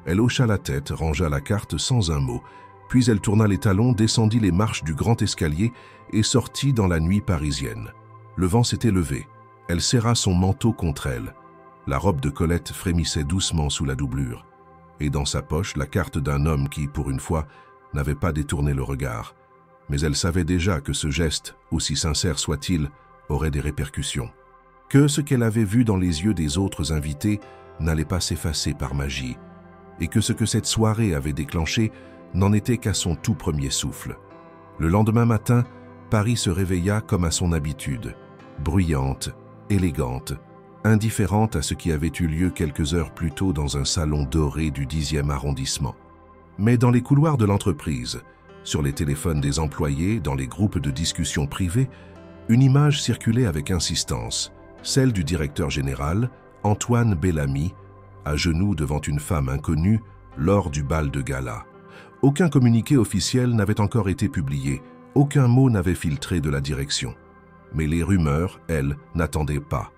Elle hocha la tête, rangea la carte sans un mot, puis elle tourna les talons, descendit les marches du grand escalier et sortit dans la nuit parisienne. Le vent s'était levé. Elle serra son manteau contre elle. La robe de Colette frémissait doucement sous la doublure. Et dans sa poche, la carte d'un homme qui, pour une fois, n'avait pas détourné le regard. Mais elle savait déjà que ce geste, aussi sincère soit-il, aurait des répercussions. Que ce qu'elle avait vu dans les yeux des autres invités n'allait pas s'effacer par magie, et que ce que cette soirée avait déclenché n'en était qu'à son tout premier souffle. Le lendemain matin, Paris se réveilla comme à son habitude, bruyante, élégante, indifférente à ce qui avait eu lieu quelques heures plus tôt dans un salon doré du 10e arrondissement. Mais dans les couloirs de l'entreprise, sur les téléphones des employés, dans les groupes de discussion privés, une image circulait avec insistance, celle du directeur général, Antoine Bellamy, à genoux devant une femme inconnue lors du bal de gala. Aucun communiqué officiel n'avait encore été publié, aucun mot n'avait filtré de la direction. Mais les rumeurs, elles, n'attendaient pas,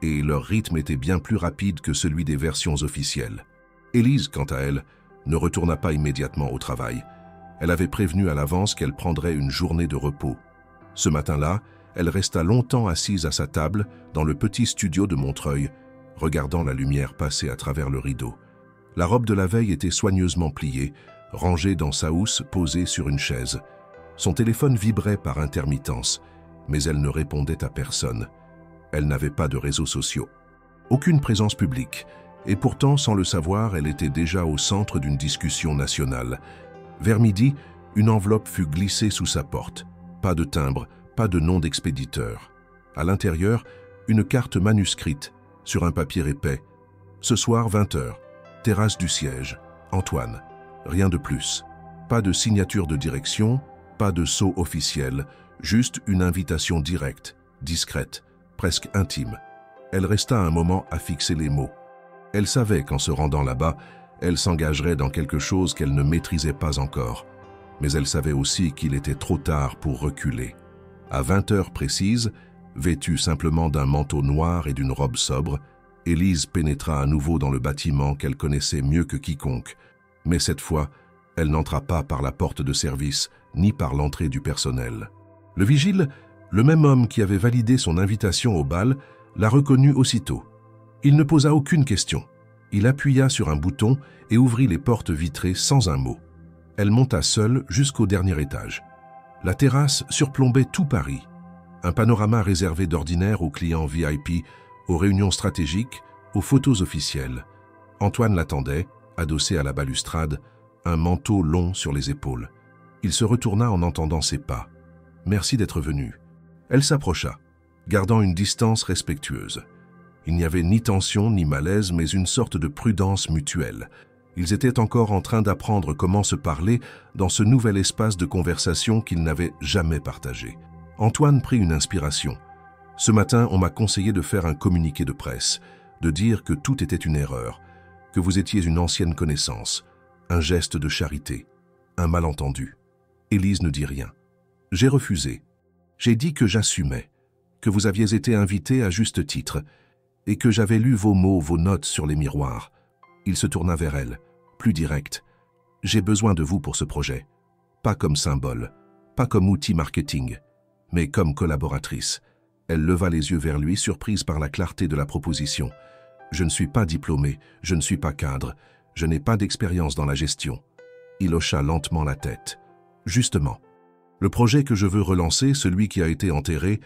et leur rythme était bien plus rapide que celui des versions officielles. Élise, quant à elle, ne retourna pas immédiatement au travail. Elle avait prévenu à l'avance qu'elle prendrait une journée de repos. Ce matin-là, elle resta longtemps assise à sa table dans le petit studio de Montreuil, regardant la lumière passer à travers le rideau. La robe de la veille était soigneusement pliée, rangée dans sa housse posée sur une chaise. Son téléphone vibrait par intermittence, mais elle ne répondait à personne. Elle n'avait pas de réseaux sociaux. Aucune présence publique, et pourtant, sans le savoir, elle était déjà au centre d'une discussion nationale. Vers midi, une enveloppe fut glissée sous sa porte. Pas de timbre, pas de nom d'expéditeur. À l'intérieur, une carte manuscrite, sur un papier épais. Ce soir, 20h, terrasse du siège, Antoine. Rien de plus. Pas de signature de direction, pas de sceau officiel, juste une invitation directe, discrète, presque intime. Elle resta un moment à fixer les mots. Elle savait qu'en se rendant là-bas, elle s'engagerait dans quelque chose qu'elle ne maîtrisait pas encore. Mais elle savait aussi qu'il était trop tard pour reculer. À 20h précises, vêtue simplement d'un manteau noir et d'une robe sobre, Élise pénétra à nouveau dans le bâtiment qu'elle connaissait mieux que quiconque. Mais cette fois, elle n'entra pas par la porte de service, ni par l'entrée du personnel. Le vigile, le même homme qui avait validé son invitation au bal, la reconnut aussitôt. Il ne posa aucune question. Il appuya sur un bouton et ouvrit les portes vitrées sans un mot. Elle monta seule jusqu'au dernier étage. La terrasse surplombait tout Paris. Un panorama réservé d'ordinaire aux clients VIP, aux réunions stratégiques, aux photos officielles. Antoine l'attendait, adossé à la balustrade, un manteau long sur les épaules. Il se retourna en entendant ses pas. « Merci d'être venu. » Elle s'approcha, gardant une distance respectueuse. Il n'y avait ni tension ni malaise, mais une sorte de prudence mutuelle. Ils étaient encore en train d'apprendre comment se parler dans ce nouvel espace de conversation qu'ils n'avaient jamais partagé. Antoine prit une inspiration. « Ce matin, on m'a conseillé de faire un communiqué de presse, de dire que tout était une erreur, que vous étiez une ancienne connaissance, un geste de charité, un malentendu. » Élise ne dit rien. J'ai refusé. J'ai dit que j'assumais, que vous aviez été invité à juste titre, et que j'avais lu vos mots, vos notes sur les miroirs. Il se tourna vers elle, plus direct. J'ai besoin de vous pour ce projet. Pas comme symbole, pas comme outil marketing, mais comme collaboratrice. Elle leva les yeux vers lui, surprise par la clarté de la proposition. Je ne suis pas diplômé, je ne suis pas cadre, je n'ai pas d'expérience dans la gestion. Il hocha lentement la tête. Justement, le projet que je veux relancer, celui qui a été enterré,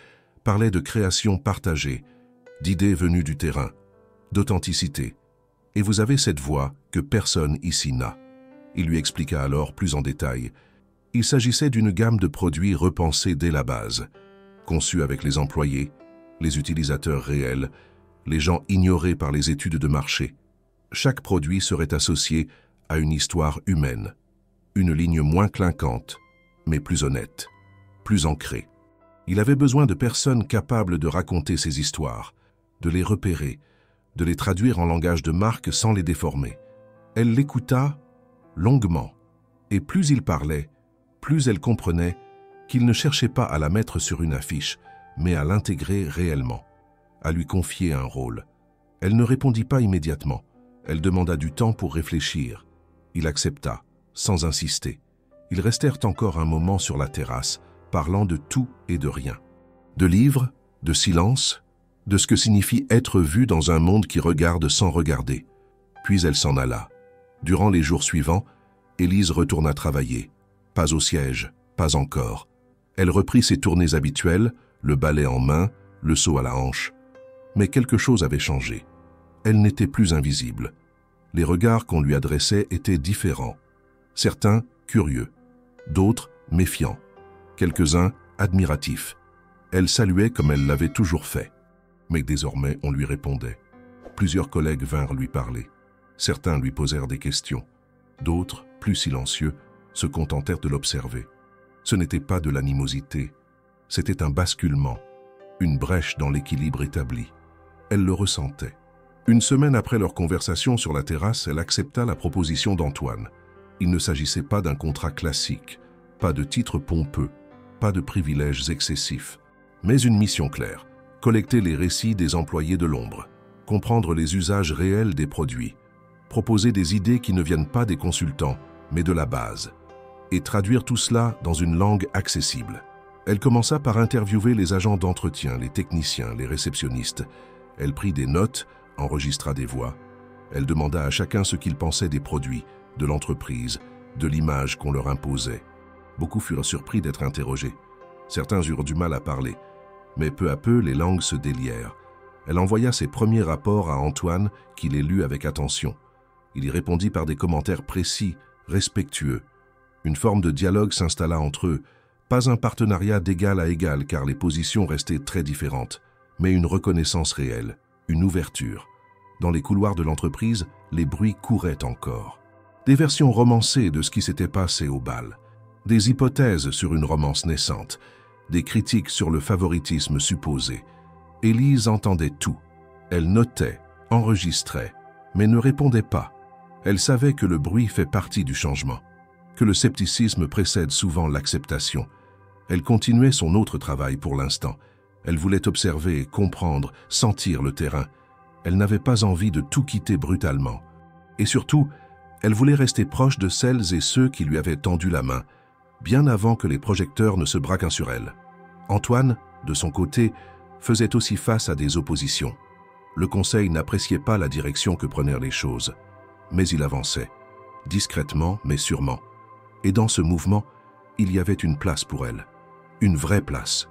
parlait de création partagée, d'idées venues du terrain, d'authenticité. Et vous avez cette voix que personne ici n'a. Il lui expliqua alors plus en détail. Il s'agissait d'une gamme de produits repensés dès la base, conçus avec les employés, les utilisateurs réels, les gens ignorés par les études de marché. Chaque produit serait associé à une histoire humaine, une ligne moins clinquante, mais plus honnête, plus ancrée. Il avait besoin de personnes capables de raconter ces histoires, de les repérer, de les traduire en langage de marque sans les déformer. Elle l'écouta longuement, et plus il parlait, plus elle comprenait qu'il ne cherchait pas à la mettre sur une affiche, mais à l'intégrer réellement, à lui confier un rôle. Elle ne répondit pas immédiatement. Elle demanda du temps pour réfléchir. Il accepta, sans insister. Ils restèrent encore un moment sur la terrasse, parlant de tout et de rien. De livres, de silence, de ce que signifie être vu dans un monde qui regarde sans regarder. Puis elle s'en alla. Durant les jours suivants, Élise retourna travailler. Pas au siège, pas encore. Elle reprit ses tournées habituelles, le balai en main, le seau à la hanche. Mais quelque chose avait changé. Elle n'était plus invisible. Les regards qu'on lui adressait étaient différents. Certains curieux, d'autres méfiants, quelques-uns admiratifs. Elle saluait comme elle l'avait toujours fait. Mais désormais, on lui répondait. Plusieurs collègues vinrent lui parler. Certains lui posèrent des questions. D'autres, plus silencieux, se contentèrent de l'observer. Ce n'était pas de l'animosité, c'était un basculement, une brèche dans l'équilibre établi. Elle le ressentait. Une semaine après leur conversation sur la terrasse, elle accepta la proposition d'Antoine. Il ne s'agissait pas d'un contrat classique, pas de titre pompeux, pas de privilèges excessifs, mais une mission claire, collecter les récits des employés de l'ombre, comprendre les usages réels des produits, proposer des idées qui ne viennent pas des consultants, mais de la base, et traduire tout cela dans une langue accessible. Elle commença par interviewer les agents d'entretien, les techniciens, les réceptionnistes. Elle prit des notes, enregistra des voix. Elle demanda à chacun ce qu'il pensait des produits, de l'entreprise, de l'image qu'on leur imposait. Beaucoup furent surpris d'être interrogés. Certains eurent du mal à parler, mais peu à peu les langues se délièrent. Elle envoya ses premiers rapports à Antoine, qui les lut avec attention. Il y répondit par des commentaires précis, respectueux. Une forme de dialogue s'installa entre eux, pas un partenariat d'égal à égal car les positions restaient très différentes, mais une reconnaissance réelle, une ouverture. Dans les couloirs de l'entreprise, les bruits couraient encore. Des versions romancées de ce qui s'était passé au bal, des hypothèses sur une romance naissante, des critiques sur le favoritisme supposé. Élise entendait tout. Elle notait, enregistrait, mais ne répondait pas. Elle savait que le bruit fait partie du changement, que le scepticisme précède souvent l'acceptation. Elle continuait son autre travail pour l'instant. Elle voulait observer, comprendre, sentir le terrain. Elle n'avait pas envie de tout quitter brutalement. Et surtout, elle voulait rester proche de celles et ceux qui lui avaient tendu la main, bien avant que les projecteurs ne se braquent sur elle. Antoine, de son côté, faisait aussi face à des oppositions. Le conseil n'appréciait pas la direction que prenaient les choses. Mais il avançait, discrètement mais sûrement. Et dans ce mouvement, il y avait une place pour elle. Une vraie place.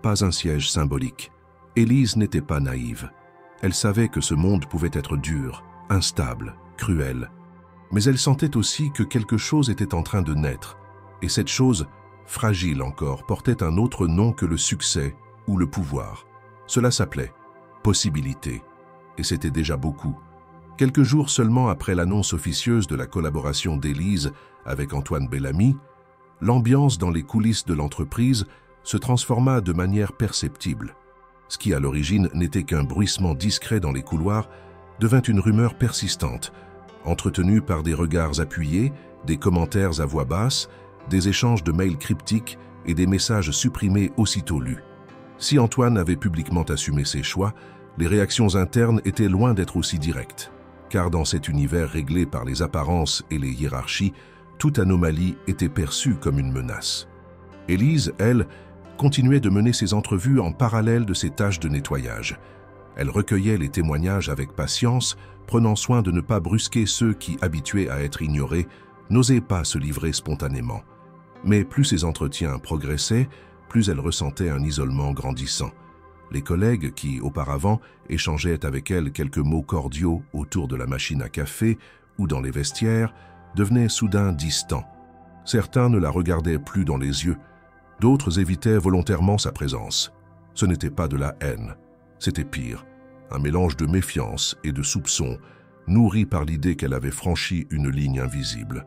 Pas un siège symbolique. Élise n'était pas naïve. Elle savait que ce monde pouvait être dur, instable, cruel. Mais elle sentait aussi que quelque chose était en train de naître. Et cette chose, fragile encore, portait un autre nom que le succès ou le pouvoir. Cela s'appelait possibilité. Et c'était déjà beaucoup. Quelques jours seulement après l'annonce officieuse de la collaboration d'Élise avec Antoine Bellamy, l'ambiance dans les coulisses de l'entreprise se transforma de manière perceptible. Ce qui à l'origine n'était qu'un bruissement discret dans les couloirs devint une rumeur persistante, entretenue par des regards appuyés, des commentaires à voix basse, des échanges de mails cryptiques et des messages supprimés aussitôt lus. Si Antoine avait publiquement assumé ses choix, les réactions internes étaient loin d'être aussi directes, car dans cet univers réglé par les apparences et les hiérarchies, toute anomalie était perçue comme une menace. Élise, elle, continuait de mener ses entrevues en parallèle de ses tâches de nettoyage. Elle recueillait les témoignages avec patience, prenant soin de ne pas brusquer ceux qui, habitués à être ignorés, n'osaient pas se livrer spontanément. Mais plus ses entretiens progressaient, plus elle ressentait un isolement grandissant. Les collègues qui, auparavant, échangeaient avec elle quelques mots cordiaux autour de la machine à café ou dans les vestiaires, devenaient soudain distants. Certains ne la regardaient plus dans les yeux, d'autres évitaient volontairement sa présence. Ce n'était pas de la haine, c'était pire, un mélange de méfiance et de soupçon, nourri par l'idée qu'elle avait franchi une ligne invisible.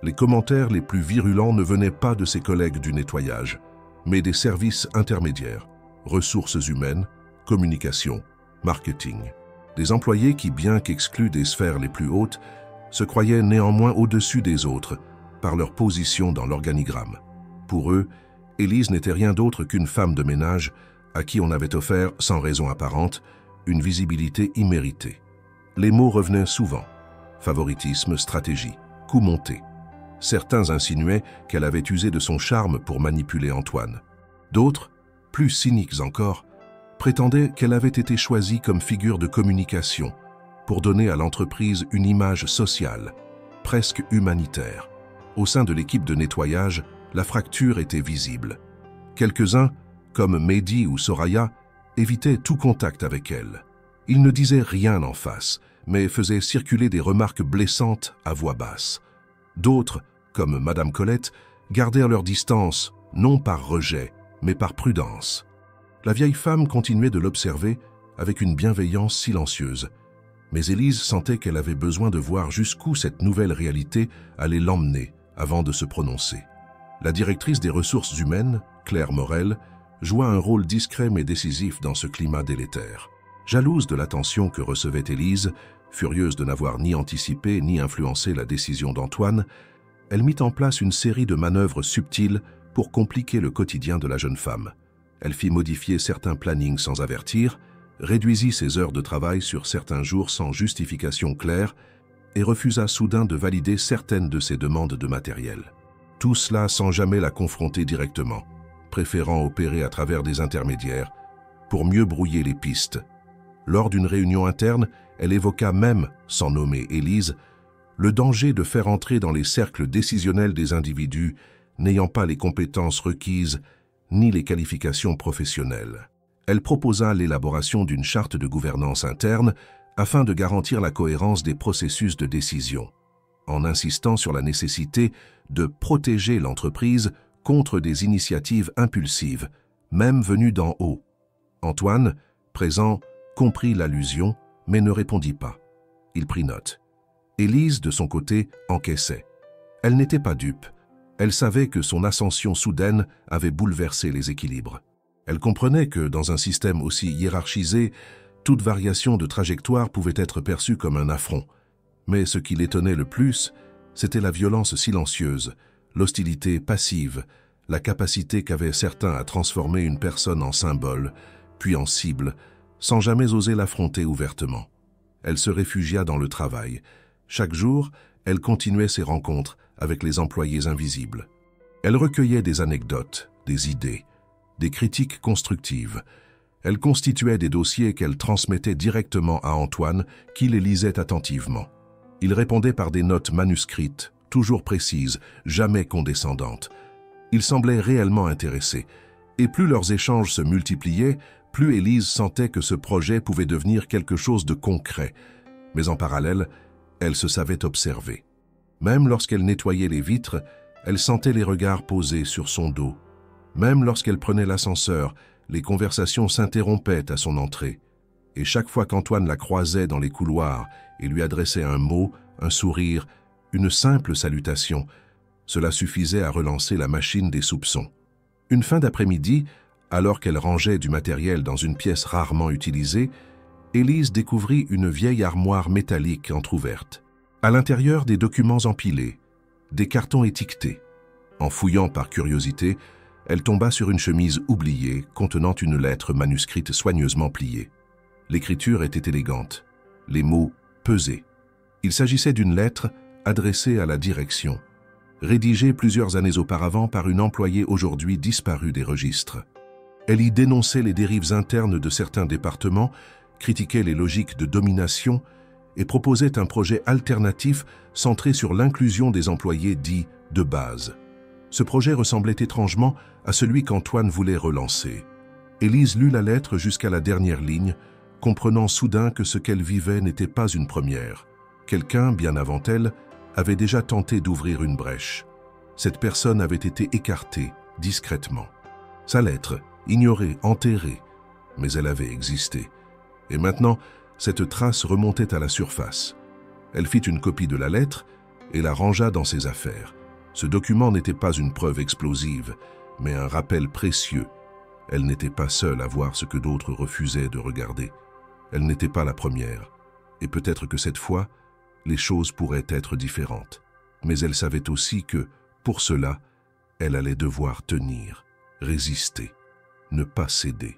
Les commentaires les plus virulents ne venaient pas de ses collègues du nettoyage, mais des services intermédiaires, ressources humaines, communication, marketing. Des employés qui, bien qu'exclus des sphères les plus hautes, se croyaient néanmoins au-dessus des autres par leur position dans l'organigramme. Pour eux, Élise n'était rien d'autre qu'une femme de ménage à qui on avait offert, sans raison apparente, une visibilité imméritée. Les mots revenaient souvent. Favoritisme, stratégie, coup monté. Certains insinuaient qu'elle avait usé de son charme pour manipuler Antoine. D'autres, plus cyniques encore, prétendaient qu'elle avait été choisie comme figure de communication pour donner à l'entreprise une image sociale, presque humanitaire. Au sein de l'équipe de nettoyage, la fracture était visible. Quelques-uns, comme Mehdi ou Soraya, évitaient tout contact avec elle. Ils ne disaient rien en face, mais faisaient circuler des remarques blessantes à voix basse. D'autres, comme Madame Colette, gardèrent leur distance, non par rejet, mais par prudence. La vieille femme continuait de l'observer avec une bienveillance silencieuse. Mais Élise sentait qu'elle avait besoin de voir jusqu'où cette nouvelle réalité allait l'emmener avant de se prononcer. La directrice des ressources humaines, Claire Morel, joua un rôle discret mais décisif dans ce climat délétère. Jalouse de l'attention que recevait Élise, furieuse de n'avoir ni anticipé ni influencé la décision d'Antoine, elle mit en place une série de manœuvres subtiles pour compliquer le quotidien de la jeune femme. Elle fit modifier certains plannings sans avertir, réduisit ses heures de travail sur certains jours sans justification claire et refusa soudain de valider certaines de ses demandes de matériel. Tout cela sans jamais la confronter directement, préférant opérer à travers des intermédiaires pour mieux brouiller les pistes. Lors d'une réunion interne, elle évoqua même, sans nommer Élise, le danger de faire entrer dans les cercles décisionnels des individus n'ayant pas les compétences requises ni les qualifications professionnelles. Elle proposa l'élaboration d'une charte de gouvernance interne afin de garantir la cohérence des processus de décision, en insistant sur la nécessité de protéger l'entreprise contre des initiatives impulsives, même venues d'en haut. Antoine, présent, comprit l'allusion, mais ne répondit pas. Il prit note. Élise, de son côté, encaissait. Elle n'était pas dupe. Elle savait que son ascension soudaine avait bouleversé les équilibres. Elle comprenait que, dans un système aussi hiérarchisé, toute variation de trajectoire pouvait être perçue comme un affront. Mais ce qui l'étonnait le plus, c'était la violence silencieuse, l'hostilité passive, la capacité qu'avaient certains à transformer une personne en symbole, puis en cible, sans jamais oser l'affronter ouvertement. Elle se réfugia dans le travail. Chaque jour, elle continuait ses rencontres avec les employés invisibles. Elle recueillait des anecdotes, des idées, des critiques constructives. Elle constituait des dossiers qu'elle transmettait directement à Antoine, qui les lisait attentivement. Il répondait par des notes manuscrites, toujours précises, jamais condescendantes. Il semblait réellement intéressé, et plus leurs échanges se multipliaient, plus Élise sentait que ce projet pouvait devenir quelque chose de concret. Mais en parallèle, elle se savait observée. Même lorsqu'elle nettoyait les vitres, elle sentait les regards posés sur son dos. Même lorsqu'elle prenait l'ascenseur, les conversations s'interrompaient à son entrée. Et chaque fois qu'Antoine la croisait dans les couloirs et lui adressait un mot, un sourire, une simple salutation, cela suffisait à relancer la machine des soupçons. Une fin d'après-midi, alors qu'elle rangeait du matériel dans une pièce rarement utilisée, Élise découvrit une vieille armoire métallique entr'ouverte. À l'intérieur, des documents empilés, des cartons étiquetés. En fouillant par curiosité, elle tomba sur une chemise oubliée contenant une lettre manuscrite soigneusement pliée. L'écriture était élégante, les mots pesés. Il s'agissait d'une lettre adressée à la direction, rédigée plusieurs années auparavant par une employée aujourd'hui disparue des registres. Elle y dénonçait les dérives internes de certains départements, critiquait les logiques de domination et proposait un projet alternatif centré sur l'inclusion des employés dits de base. Ce projet ressemblait étrangement à celui qu'Antoine voulait relancer. Élise lut la lettre jusqu'à la dernière ligne, comprenant soudain que ce qu'elle vivait n'était pas une première. Quelqu'un, bien avant elle, avait déjà tenté d'ouvrir une brèche. Cette personne avait été écartée, discrètement. Sa lettre, ignorée, enterrée, mais elle avait existé. Et maintenant, cette trace remontait à la surface. Elle fit une copie de la lettre et la rangea dans ses affaires. Ce document n'était pas une preuve explosive, mais un rappel précieux. Elle n'était pas seule à voir ce que d'autres refusaient de regarder. Elle n'était pas la première. Et peut-être que cette fois, les choses pourraient être différentes. Mais elle savait aussi que, pour cela, elle allait devoir tenir, résister, ne pas céder.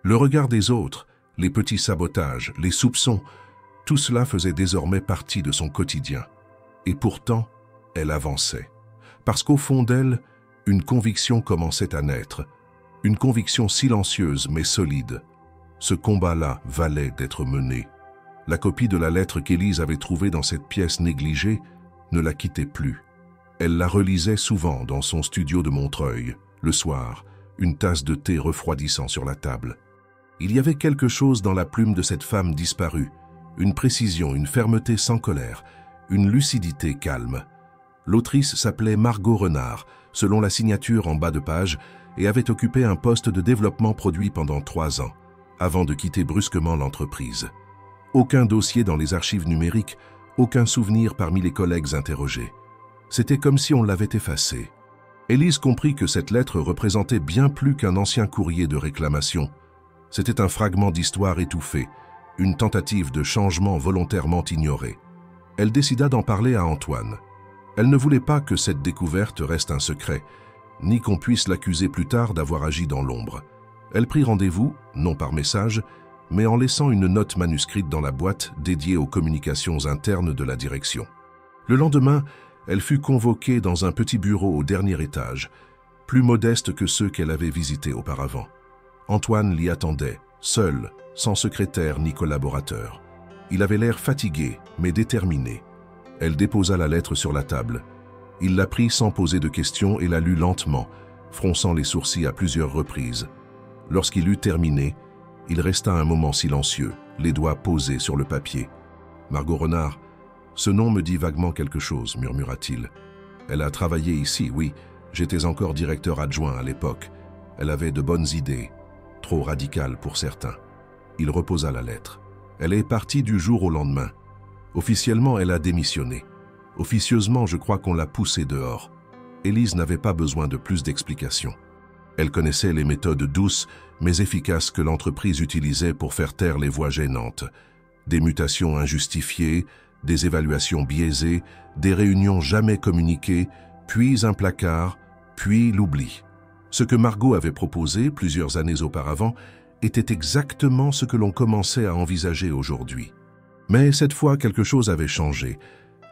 Le regard des autres, les petits sabotages, les soupçons, tout cela faisait désormais partie de son quotidien. Et pourtant, elle avançait. Parce qu'au fond d'elle, une conviction commençait à naître. Une conviction silencieuse mais solide. Ce combat-là valait d'être mené. La copie de la lettre qu'Élise avait trouvée dans cette pièce négligée ne la quittait plus. Elle la relisait souvent dans son studio de Montreuil, le soir, une tasse de thé refroidissant sur la table. Il y avait quelque chose dans la plume de cette femme disparue, une précision, une fermeté sans colère, une lucidité calme. L'autrice s'appelait Margot Renard, selon la signature en bas de page, et avait occupé un poste de développement produit pendant 3 ans, avant de quitter brusquement l'entreprise. Aucun dossier dans les archives numériques, aucun souvenir parmi les collègues interrogés. C'était comme si on l'avait effacé. Élise comprit que cette lettre représentait bien plus qu'un ancien courrier de réclamation. C'était un fragment d'histoire étouffé, une tentative de changement volontairement ignorée. Elle décida d'en parler à Antoine. Elle ne voulait pas que cette découverte reste un secret, ni qu'on puisse l'accuser plus tard d'avoir agi dans l'ombre. Elle prit rendez-vous, non par message, mais en laissant une note manuscrite dans la boîte dédiée aux communications internes de la direction. Le lendemain, elle fut convoquée dans un petit bureau au dernier étage, plus modeste que ceux qu'elle avait visités auparavant. Antoine l'y attendait, seul, sans secrétaire ni collaborateur. Il avait l'air fatigué, mais déterminé. Elle déposa la lettre sur la table. Il la prit sans poser de questions et la lut lentement, fronçant les sourcils à plusieurs reprises. Lorsqu'il eut terminé, il resta un moment silencieux, les doigts posés sur le papier. « Margot Renard, ce nom me dit vaguement quelque chose, » murmura-t-il. « Elle a travaillé ici, oui, j'étais encore directeur adjoint à l'époque. Elle avait de bonnes idées, trop radicales pour certains. » Il reposa la lettre. Elle est partie du jour au lendemain. Officiellement, elle a démissionné. Officieusement, je crois qu'on l'a poussée dehors. Élise n'avait pas besoin de plus d'explications. Elle connaissait les méthodes douces mais efficaces que l'entreprise utilisait pour faire taire les voix gênantes. Des mutations injustifiées, des évaluations biaisées, des réunions jamais communiquées, puis un placard, puis l'oubli. Ce que Margot avait proposé plusieurs années auparavant était exactement ce que l'on commençait à envisager aujourd'hui. Mais cette fois, quelque chose avait changé.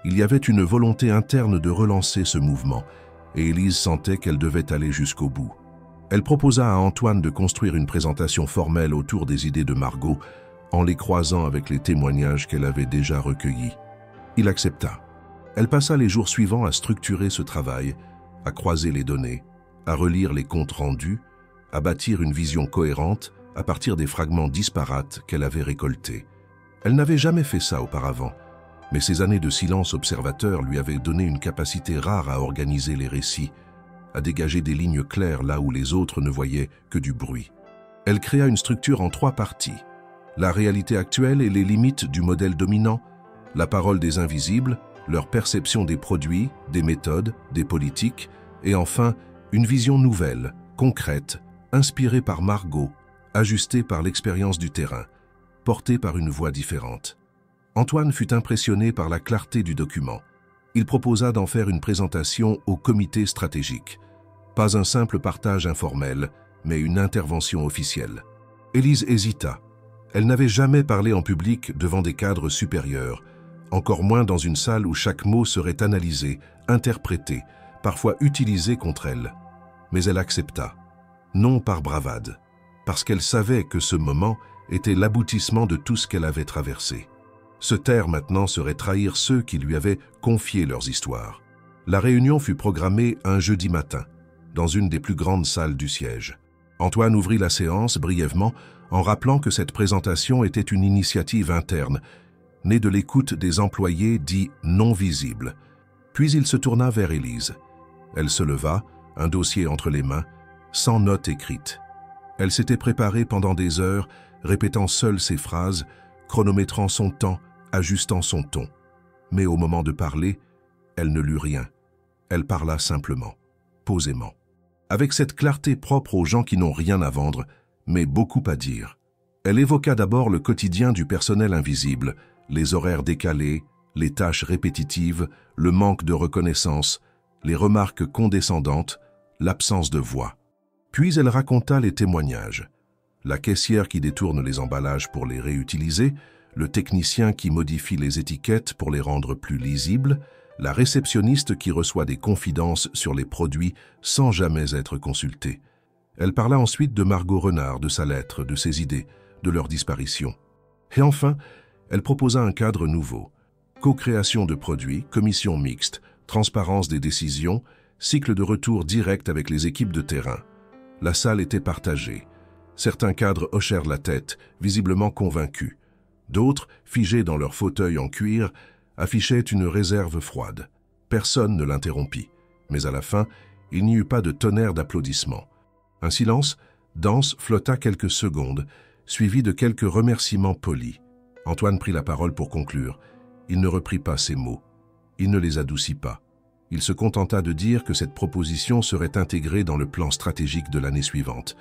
Il y avait une volonté interne de relancer ce mouvement, et Élise sentait qu'elle devait aller jusqu'au bout. Elle proposa à Antoine de construire une présentation formelle autour des idées de Margot, en les croisant avec les témoignages qu'elle avait déjà recueillis. Il accepta. Elle passa les jours suivants à structurer ce travail, à croiser les données, à relire les comptes rendus, à bâtir une vision cohérente à partir des fragments disparates qu'elle avait récoltés. Elle n'avait jamais fait ça auparavant, mais ses années de silence observateur lui avaient donné une capacité rare à organiser les récits, à dégager des lignes claires là où les autres ne voyaient que du bruit. Elle créa une structure en 3 parties. La réalité actuelle et les limites du modèle dominant, la parole des invisibles, leur perception des produits, des méthodes, des politiques, et enfin, une vision nouvelle, concrète, inspirée par Margot, ajustée par l'expérience du terrain, portée par une voix différente. Antoine fut impressionné par la clarté du document. Il proposa d'en faire une présentation au comité stratégique. Pas un simple partage informel, mais une intervention officielle. Élise hésita. Elle n'avait jamais parlé en public devant des cadres supérieurs, encore moins dans une salle où chaque mot serait analysé, interprété, parfois utilisé contre elle. Mais elle accepta, non par bravade, parce qu'elle savait que ce moment était l'aboutissement de tout ce qu'elle avait traversé. Se taire maintenant serait trahir ceux qui lui avaient confié leurs histoires. La réunion fut programmée un jeudi matin, dans une des plus grandes salles du siège. Antoine ouvrit la séance brièvement en rappelant que cette présentation était une initiative interne, née de l'écoute des employés dits non visibles. Puis il se tourna vers Élise. Elle se leva, un dossier entre les mains, sans notes écrites. Elle s'était préparée pendant des heures, répétant seule ses phrases, chronométrant son temps, ajustant son ton. Mais au moment de parler, elle ne lut rien. Elle parla simplement, posément. Avec cette clarté propre aux gens qui n'ont rien à vendre, mais beaucoup à dire. Elle évoqua d'abord le quotidien du personnel invisible, les horaires décalés, les tâches répétitives, le manque de reconnaissance, les remarques condescendantes, l'absence de voix. Puis elle raconta les témoignages. La caissière qui détourne les emballages pour les réutiliser, le technicien qui modifie les étiquettes pour les rendre plus lisibles, la réceptionniste qui reçoit des confidences sur les produits sans jamais être consultée. Elle parla ensuite de Margot Renard, de sa lettre, de ses idées, de leur disparition. Et enfin, elle proposa un cadre nouveau. Co-création de produits, commission mixte, transparence des décisions, cycle de retour direct avec les équipes de terrain. La salle était partagée. Certains cadres hochèrent la tête, visiblement convaincus. D'autres, figés dans leurs fauteuils en cuir, affichaient une réserve froide. Personne ne l'interrompit, mais à la fin, il n'y eut pas de tonnerre d'applaudissements. Un silence dense flotta quelques secondes, suivi de quelques remerciements polis. Antoine prit la parole pour conclure. Il ne reprit pas ses mots. Il ne les adoucit pas. Il se contenta de dire que cette proposition serait intégrée dans le plan stratégique de l'année suivante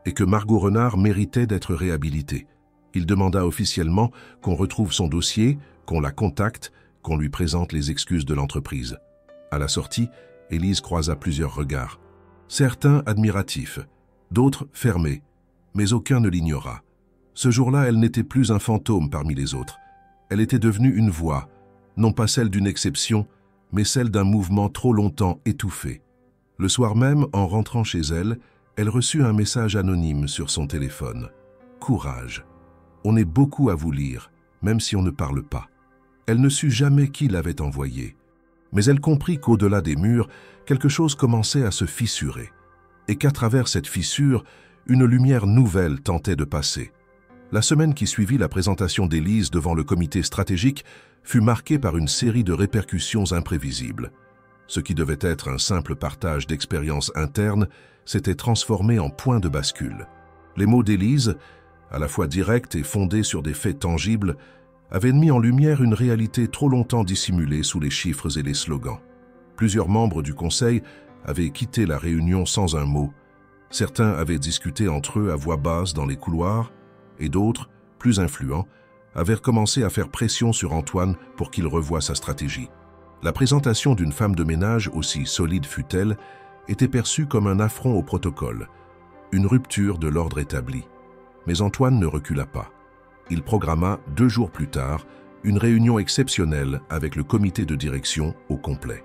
et que Margot Renard méritait d'être réhabilitée. Il demanda officiellement qu'on retrouve son dossier, qu'on la contacte, qu'on lui présente les excuses de l'entreprise. À la sortie, Élise croisa plusieurs regards. Certains admiratifs, d'autres fermés, mais aucun ne l'ignora. Ce jour-là, elle n'était plus un fantôme parmi les autres. Elle était devenue une voix, non pas celle d'une exception, mais celle d'un mouvement trop longtemps étouffé. Le soir même, en rentrant chez elle, elle reçut un message anonyme sur son téléphone. « Courage. On est beaucoup à vous lire, même si on ne parle pas. » Elle ne sut jamais qui l'avait envoyé. Mais elle comprit qu'au-delà des murs, quelque chose commençait à se fissurer, et qu'à travers cette fissure, une lumière nouvelle tentait de passer. La semaine qui suivit la présentation d'Élise devant le comité stratégique fut marquée par une série de répercussions imprévisibles. Ce qui devait être un simple partage d'expériences internes s'était transformé en point de bascule. Les mots d'Élise, à la fois directs et fondés sur des faits tangibles, avaient mis en lumière une réalité trop longtemps dissimulée sous les chiffres et les slogans. Plusieurs membres du conseil avaient quitté la réunion sans un mot. Certains avaient discuté entre eux à voix basse dans les couloirs, et d'autres, plus influents, avaient recommencé à faire pression sur Antoine pour qu'il revoie sa stratégie. La présentation d'une femme de ménage, aussi solide fût-elle, était perçue comme un affront au protocole, une rupture de l'ordre établi. Mais Antoine ne recula pas. Il programma 2 jours plus tard une réunion exceptionnelle avec le comité de direction au complet.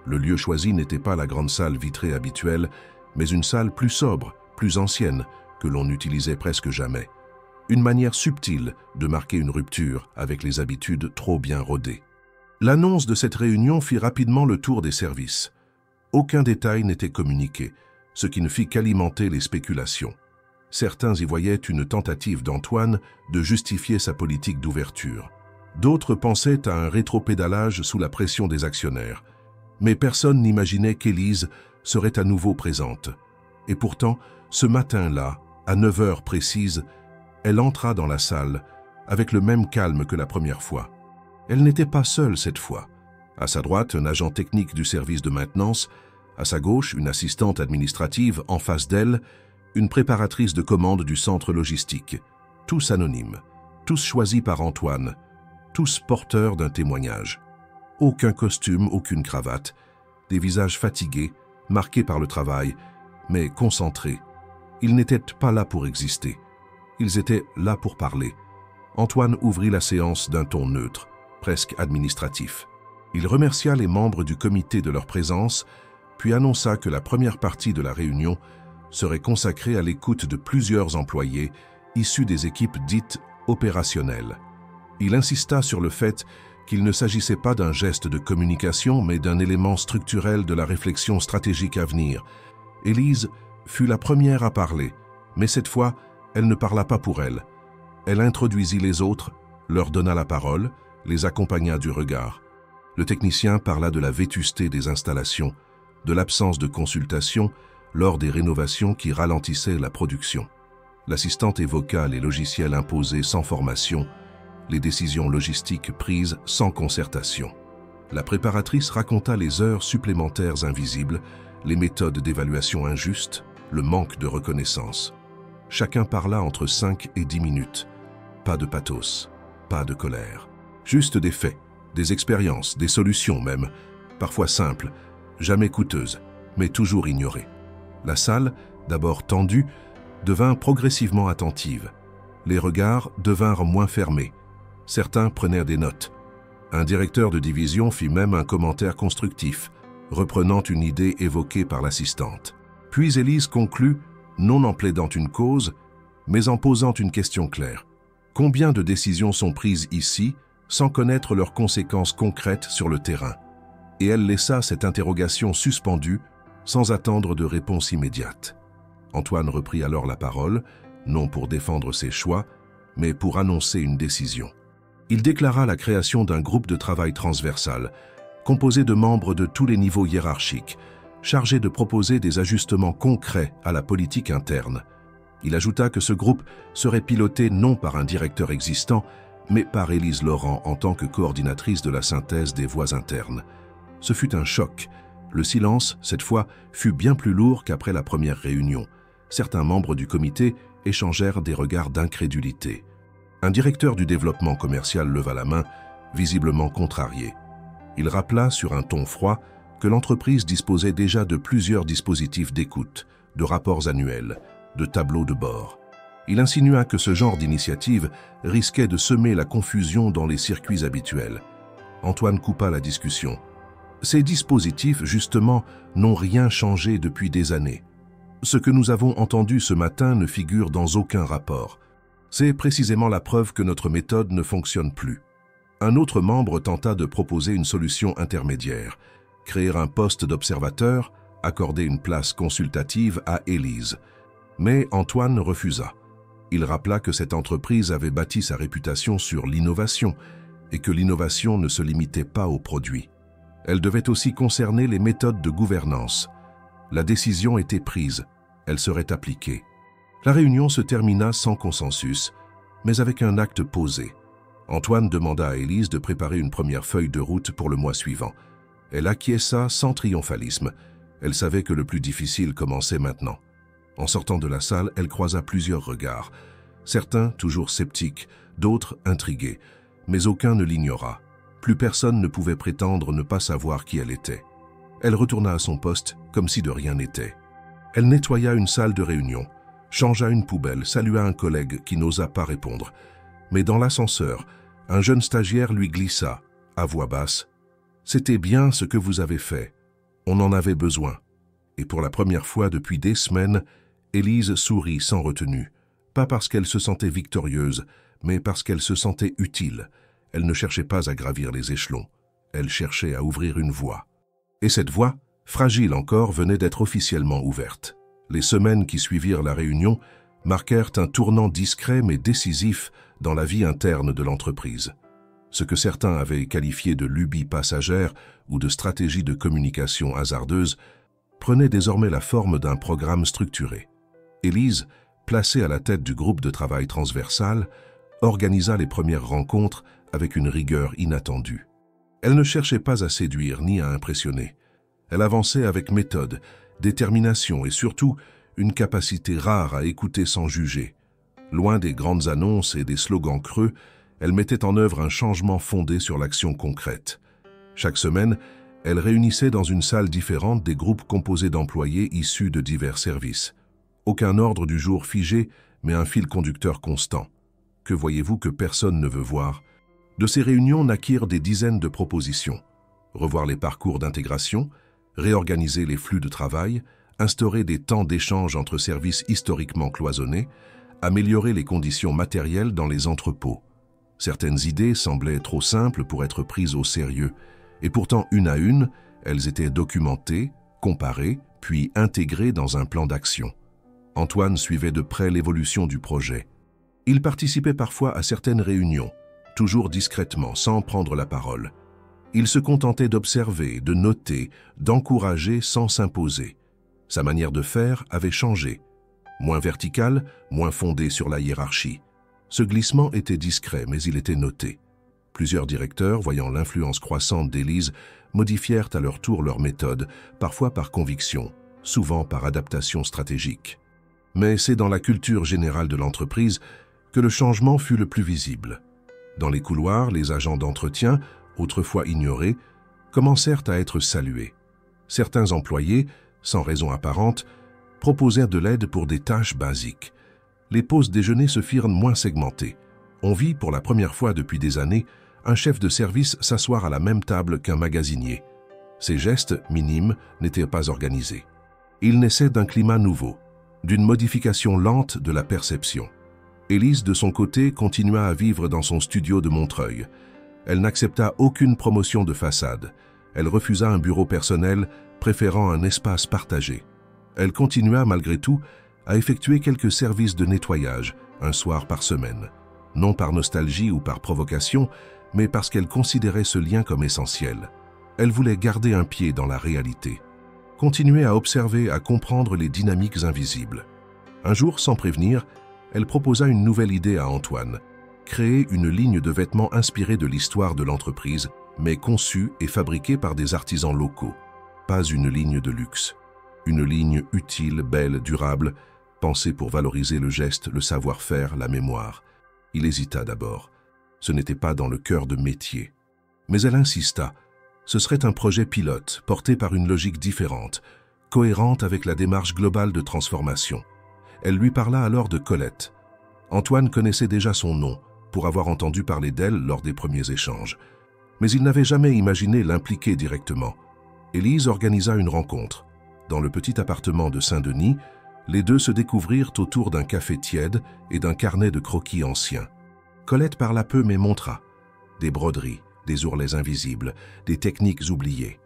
Le lieu choisi n'était pas la grande salle vitrée habituelle, mais une salle plus sobre, plus ancienne, que l'on n'utilisait presque jamais. Une manière subtile de marquer une rupture avec les habitudes trop bien rodées. L'annonce de cette réunion fit rapidement le tour des services. Aucun détail n'était communiqué, ce qui ne fit qu'alimenter les spéculations. Certains y voyaient une tentative d'Antoine de justifier sa politique d'ouverture. D'autres pensaient à un rétropédalage sous la pression des actionnaires. Mais personne n'imaginait qu'Élise serait à nouveau présente. Et pourtant, ce matin-là, à 9 heures précises, elle entra dans la salle avec le même calme que la première fois. Elle n'était pas seule cette fois. À sa droite, un agent technique du service de maintenance, à sa gauche, une assistante administrative, en face d'elle, une préparatrice de commande du centre logistique. Tous anonymes, tous choisis par Antoine, tous porteurs d'un témoignage. Aucun costume, aucune cravate. Des visages fatigués, marqués par le travail, mais concentrés. Ils n'étaient pas là pour exister. Ils étaient là pour parler. Antoine ouvrit la séance d'un ton neutre, presque administratif. Il remercia les membres du comité de leur présence, puis annonça que la première partie de la réunion serait consacrée à l'écoute de plusieurs employés issus des équipes dites opérationnelles. Il insista sur le fait qu'il ne s'agissait pas d'un geste de communication, mais d'un élément structurel de la réflexion stratégique à venir. Élise fut la première à parler, mais cette fois, elle ne parla pas pour elle. Elle introduisit les autres, leur donna la parole, les accompagna du regard. Le technicien parla de la vétusté des installations, de l'absence de consultation lors des rénovations qui ralentissaient la production. L'assistante évoqua les logiciels imposés sans formation, les décisions logistiques prises sans concertation. La préparatrice raconta les heures supplémentaires invisibles, les méthodes d'évaluation injustes, le manque de reconnaissance. Chacun parla entre 5 et 10 minutes. Pas de pathos, pas de colère. Juste des faits, des expériences, des solutions même, parfois simples, jamais coûteuses, mais toujours ignorées. La salle, d'abord tendue, devint progressivement attentive. Les regards devinrent moins fermés. Certains prenaient des notes. Un directeur de division fit même un commentaire constructif, reprenant une idée évoquée par l'assistante. Puis Élise conclut, non en plaidant une cause, mais en posant une question claire. Combien de décisions sont prises ici sans connaître leurs conséquences concrètes sur le terrain? Et elle laissa cette interrogation suspendue sans attendre de réponse immédiate. Antoine reprit alors la parole, non pour défendre ses choix, mais pour annoncer une décision. Il déclara la création d'un groupe de travail transversal, composé de membres de tous les niveaux hiérarchiques, chargé de proposer des ajustements concrets à la politique interne. Il ajouta que ce groupe serait piloté non par un directeur existant, mais par Élise Laurent en tant que coordinatrice de la synthèse des voix internes. Ce fut un choc. Le silence, cette fois, fut bien plus lourd qu'après la première réunion. Certains membres du comité échangèrent des regards d'incrédulité. Un directeur du développement commercial leva la main, visiblement contrarié. Il rappela sur un ton froid que l'entreprise disposait déjà de plusieurs dispositifs d'écoute, de rapports annuels, de tableaux de bord. Il insinua que ce genre d'initiative risquait de semer la confusion dans les circuits habituels. Antoine coupa la discussion. Ces dispositifs, justement, n'ont rien changé depuis des années. Ce que nous avons entendu ce matin ne figure dans aucun rapport. C'est précisément la preuve que notre méthode ne fonctionne plus. Un autre membre tenta de proposer une solution intermédiaire, créer un poste d'observateur, accorder une place consultative à Élise. Mais Antoine refusa. Il rappela que cette entreprise avait bâti sa réputation sur l'innovation et que l'innovation ne se limitait pas aux produits. Elle devait aussi concerner les méthodes de gouvernance. La décision était prise, elle serait appliquée. La réunion se termina sans consensus, mais avec un acte posé. Antoine demanda à Élise de préparer une première feuille de route pour le mois suivant. Elle acquiesça sans triomphalisme. Elle savait que le plus difficile commençait maintenant. En sortant de la salle, elle croisa plusieurs regards. Certains toujours sceptiques, d'autres intrigués, mais aucun ne l'ignora. Plus personne ne pouvait prétendre ne pas savoir qui elle était. Elle retourna à son poste comme si de rien n'était. Elle nettoya une salle de réunion, changea une poubelle, salua un collègue qui n'osa pas répondre. Mais dans l'ascenseur, un jeune stagiaire lui glissa, à voix basse, « C'était bien ce que vous avez fait. On en avait besoin. » Et pour la première fois depuis des semaines, Élise sourit sans retenue. Pas parce qu'elle se sentait victorieuse, mais parce qu'elle se sentait utile. Elle ne cherchait pas à gravir les échelons. Elle cherchait à ouvrir une voie. Et cette voie, fragile encore, venait d'être officiellement ouverte. Les semaines qui suivirent la réunion marquèrent un tournant discret mais décisif dans la vie interne de l'entreprise. Ce que certains avaient qualifié de lubie passagère ou de stratégie de communication hasardeuse prenait désormais la forme d'un programme structuré. Élise, placée à la tête du groupe de travail transversal, organisa les premières rencontres avec une rigueur inattendue. Elle ne cherchait pas à séduire ni à impressionner. Elle avançait avec méthode, détermination et surtout une capacité rare à écouter sans juger. Loin des grandes annonces et des slogans creux, elle mettait en œuvre un changement fondé sur l'action concrète. Chaque semaine, elle réunissait dans une salle différente des groupes composés d'employés issus de divers services. Aucun ordre du jour figé, mais un fil conducteur constant. Que voyez-vous que personne ne veut voir? De ces réunions naquirent des dizaines de propositions. Revoir les parcours d'intégration, réorganiser les flux de travail, instaurer des temps d'échange entre services historiquement cloisonnés, améliorer les conditions matérielles dans les entrepôts. Certaines idées semblaient trop simples pour être prises au sérieux, et pourtant une à une, elles étaient documentées, comparées, puis intégrées dans un plan d'action. Antoine suivait de près l'évolution du projet. Il participait parfois à certaines réunions, toujours discrètement, sans prendre la parole. Il se contentait d'observer, de noter, d'encourager sans s'imposer. Sa manière de faire avait changé. Moins verticale, moins fondée sur la hiérarchie. Ce glissement était discret, mais il était noté. Plusieurs directeurs, voyant l'influence croissante d'Élise, modifièrent à leur tour leur méthode, parfois par conviction, souvent par adaptation stratégique. Mais c'est dans la culture générale de l'entreprise que le changement fut le plus visible. Dans les couloirs, les agents d'entretien, autrefois ignorés, commencèrent à être salués. Certains employés, sans raison apparente, proposèrent de l'aide pour des tâches basiques. Les pauses déjeuner se firent moins segmentées. On vit, pour la première fois depuis des années, un chef de service s'asseoir à la même table qu'un magasinier. Ces gestes, minimes, n'étaient pas organisés. Ils naissaient d'un climat nouveau, d'une modification lente de la perception. Élise, de son côté, continua à vivre dans son studio de Montreuil. Elle n'accepta aucune promotion de façade. Elle refusa un bureau personnel, préférant un espace partagé. Elle continua, malgré tout, à effectuer quelques services de nettoyage, un soir par semaine. Non par nostalgie ou par provocation, mais parce qu'elle considérait ce lien comme essentiel. Elle voulait garder un pied dans la réalité. Continuer à observer, à comprendre les dynamiques invisibles. Un jour, sans prévenir, elle proposa une nouvelle idée à Antoine. Créer une ligne de vêtements inspirée de l'histoire de l'entreprise, mais conçue et fabriquée par des artisans locaux. Pas une ligne de luxe. Une ligne utile, belle, durable, pensée pour valoriser le geste, le savoir-faire, la mémoire. Il hésita d'abord. Ce n'était pas dans le cœur de métier. Mais elle insista. Ce serait un projet pilote, porté par une logique différente, cohérente avec la démarche globale de transformation. Elle lui parla alors de Colette. Antoine connaissait déjà son nom, pour avoir entendu parler d'elle lors des premiers échanges. Mais il n'avait jamais imaginé l'impliquer directement. Élise organisa une rencontre. Dans le petit appartement de Saint-Denis, les deux se découvrirent autour d'un café tiède et d'un carnet de croquis anciens. Colette parla peu mais montra. Des broderies, des ourlets invisibles, des techniques oubliées.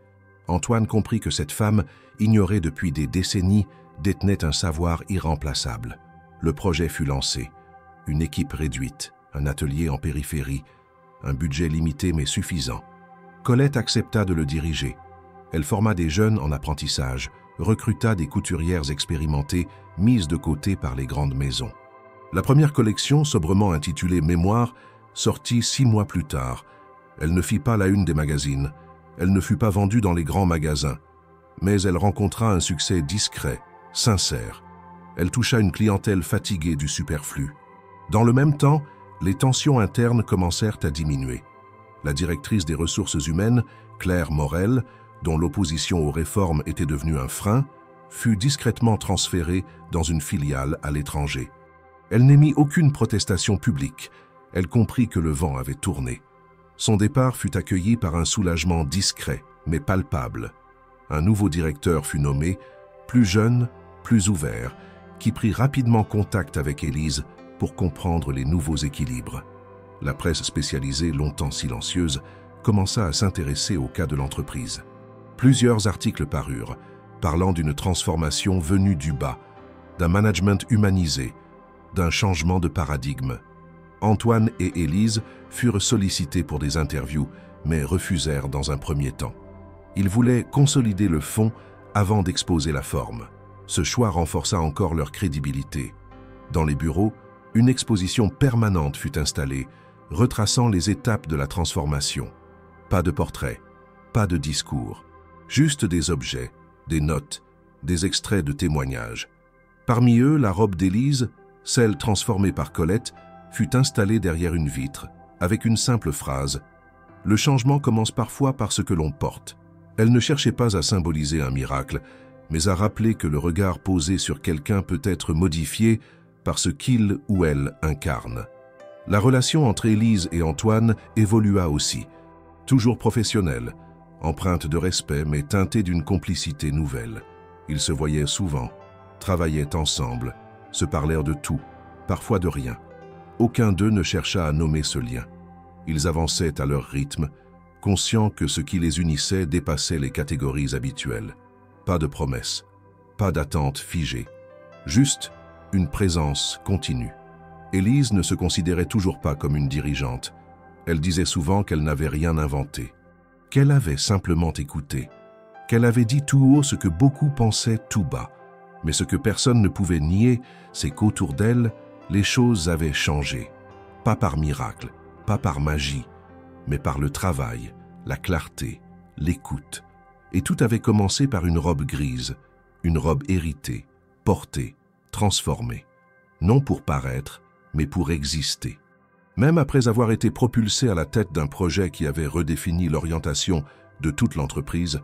Antoine comprit que cette femme, ignorée depuis des décennies, détenait un savoir irremplaçable. Le projet fut lancé. Une équipe réduite, un atelier en périphérie, un budget limité mais suffisant. Colette accepta de le diriger. Elle forma des jeunes en apprentissage, recruta des couturières expérimentées, mises de côté par les grandes maisons. La première collection, sobrement intitulée Mémoire, sortit 6 mois plus tard. Elle ne fit pas la une des magazines. Elle ne fut pas vendue dans les grands magasins. Mais elle rencontra un succès discret, sincère. Elle toucha une clientèle fatiguée du superflu. Dans le même temps, les tensions internes commencèrent à diminuer. La directrice des ressources humaines, Claire Morel, dont l'opposition aux réformes était devenue un frein, fut discrètement transférée dans une filiale à l'étranger. Elle n'émit aucune protestation publique. Elle comprit que le vent avait tourné. Son départ fut accueilli par un soulagement discret, mais palpable. Un nouveau directeur fut nommé, plus jeune, plus ouvert, qui prit rapidement contact avec Élise pour comprendre les nouveaux équilibres. La presse spécialisée, longtemps silencieuse, commença à s'intéresser au cas de l'entreprise. Plusieurs articles parurent, parlant d'une transformation venue du bas, d'un management humanisé, d'un changement de paradigme. Antoine et Élise furent sollicités pour des interviews, mais refusèrent dans un premier temps. Ils voulaient consolider le fond avant d'exposer la forme. Ce choix renforça encore leur crédibilité. Dans les bureaux, une exposition permanente fut installée, retraçant les étapes de la transformation. Pas de portraits, pas de discours, juste des objets, des notes, des extraits de témoignages. Parmi eux, la robe d'Élise, celle transformée par Colette, fut installée derrière une vitre, avec une simple phrase « Le changement commence parfois par ce que l'on porte. Elle ne cherchait pas à symboliser un miracle, mais à rappeler que le regard posé sur quelqu'un peut être modifié par ce qu'il ou elle incarne. La relation entre Élise et Antoine évolua aussi, toujours professionnelle, empreinte de respect mais teintée d'une complicité nouvelle. Ils se voyaient souvent, travaillaient ensemble, se parlèrent de tout, parfois de rien. Aucun d'eux ne chercha à nommer ce lien. Ils avançaient à leur rythme, conscients que ce qui les unissait dépassait les catégories habituelles. Pas de promesses, pas d'attente figée, juste une présence continue. Élise ne se considérait toujours pas comme une dirigeante. Elle disait souvent qu'elle n'avait rien inventé, qu'elle avait simplement écouté, qu'elle avait dit tout haut ce que beaucoup pensaient tout bas. Mais ce que personne ne pouvait nier, c'est qu'autour d'elle, les choses avaient changé. Pas par miracle, pas par magie, mais par le travail, la clarté, l'écoute. Et tout avait commencé par une robe grise, une robe héritée, portée, transformée. Non pour paraître, mais pour exister. Même après avoir été propulsée à la tête d'un projet qui avait redéfini l'orientation de toute l'entreprise,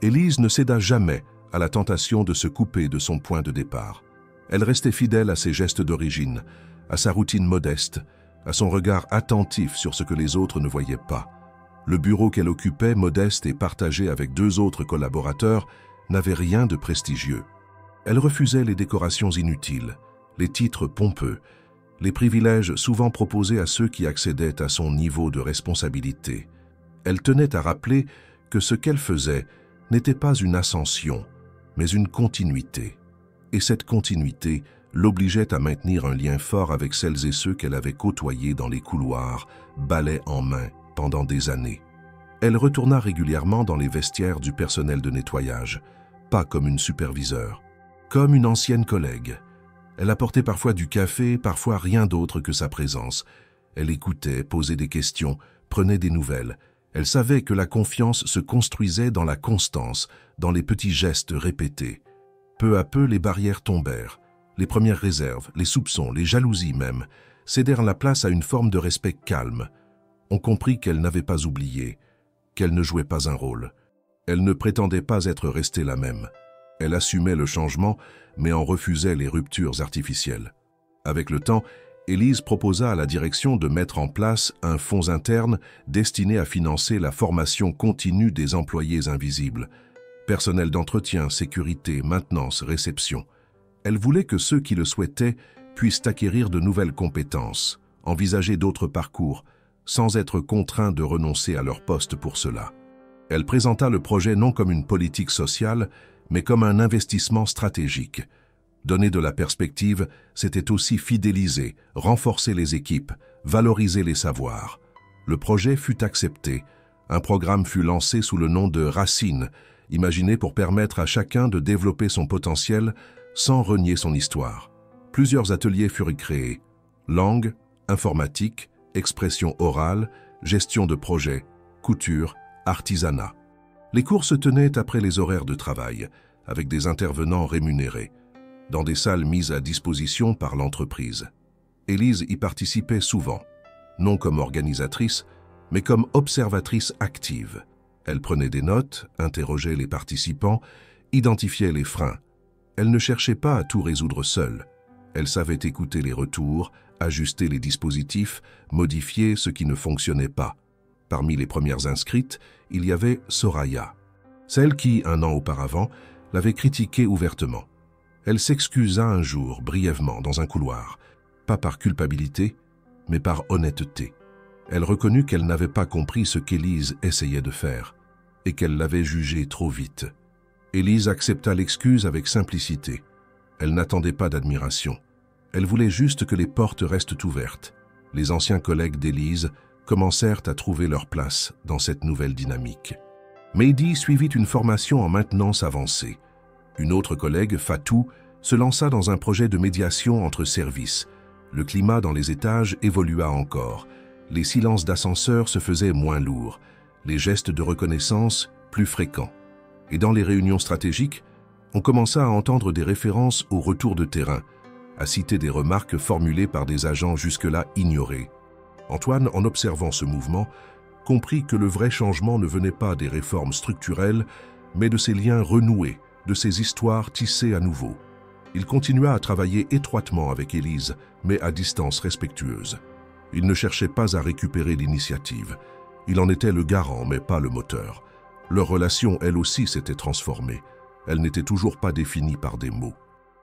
Élise ne céda jamais à la tentation de se couper de son point de départ. Elle restait fidèle à ses gestes d'origine, à sa routine modeste, à son regard attentif sur ce que les autres ne voyaient pas. Le bureau qu'elle occupait, modeste et partagé avec 2 autres collaborateurs, n'avait rien de prestigieux. Elle refusait les décorations inutiles, les titres pompeux, les privilèges souvent proposés à ceux qui accédaient à son niveau de responsabilité. Elle tenait à rappeler que ce qu'elle faisait n'était pas une ascension, mais une continuité. Et cette continuité l'obligeait à maintenir un lien fort avec celles et ceux qu'elle avait côtoyés dans les couloirs, balai en main, pendant des années. Elle retourna régulièrement dans les vestiaires du personnel de nettoyage, pas comme une superviseure, comme une ancienne collègue. Elle apportait parfois du café, parfois rien d'autre que sa présence. Elle écoutait, posait des questions, prenait des nouvelles. Elle savait que la confiance se construisait dans la constance, dans les petits gestes répétés. Peu à peu, les barrières tombèrent. Les premières réserves, les soupçons, les jalousies même, cédèrent la place à une forme de respect calme. On comprit qu'elle n'avait pas oublié, qu'elle ne jouait pas un rôle. Elle ne prétendait pas être restée la même. Elle assumait le changement, mais en refusait les ruptures artificielles. Avec le temps, Élise proposa à la direction de mettre en place un fonds interne destiné à financer la formation continue des employés invisibles. Personnel d'entretien, sécurité, maintenance, réception. Elle voulait que ceux qui le souhaitaient puissent acquérir de nouvelles compétences, envisager d'autres parcours, sans être contraints de renoncer à leur poste pour cela. Elle présenta le projet non comme une politique sociale, mais comme un investissement stratégique. Donner de la perspective, c'était aussi fidéliser, renforcer les équipes, valoriser les savoirs. Le projet fut accepté. Un programme fut lancé sous le nom de Racine, imaginé pour permettre à chacun de développer son potentiel sans renier son histoire. Plusieurs ateliers furent créés. Langue, informatique, expression orale, gestion de projet, couture, artisanat. Les cours se tenaient après les horaires de travail, avec des intervenants rémunérés, dans des salles mises à disposition par l'entreprise. Élise y participait souvent, non comme organisatrice, mais comme observatrice active. Elle prenait des notes, interrogeait les participants, identifiait les freins. Elle ne cherchait pas à tout résoudre seule. Elle savait écouter les retours, ajuster les dispositifs, modifier ce qui ne fonctionnait pas. Parmi les premières inscrites, il y avait Soraya, celle qui, 1 an auparavant, l'avait critiquée ouvertement. Elle s'excusa un jour, brièvement, dans un couloir, pas par culpabilité, mais par honnêteté. Elle reconnut qu'elle n'avait pas compris ce qu'Élise essayait de faire, et qu'elle l'avait jugée trop vite. Élise accepta l'excuse avec simplicité. Elle n'attendait pas d'admiration. Elle voulait juste que les portes restent ouvertes. Les anciens collègues d'Élise commencèrent à trouver leur place dans cette nouvelle dynamique. Mehdi suivit une formation en maintenance avancée. Une autre collègue, Fatou, se lança dans un projet de médiation entre services. Le climat dans les étages évolua encore. Les silences d'ascenseur se faisaient moins lourds, les gestes de reconnaissance plus fréquents. Et dans les réunions stratégiques, on commença à entendre des références au retour de terrain, à citer des remarques formulées par des agents jusque-là ignorés. Antoine, en observant ce mouvement, comprit que le vrai changement ne venait pas des réformes structurelles, mais de ces liens renoués, de ces histoires tissées à nouveau. Il continua à travailler étroitement avec Élise, mais à distance respectueuse. Il ne cherchait pas à récupérer l'initiative. Il en était le garant, mais pas le moteur. Leur relation, elle aussi, s'était transformée. Elle n'était toujours pas définie par des mots.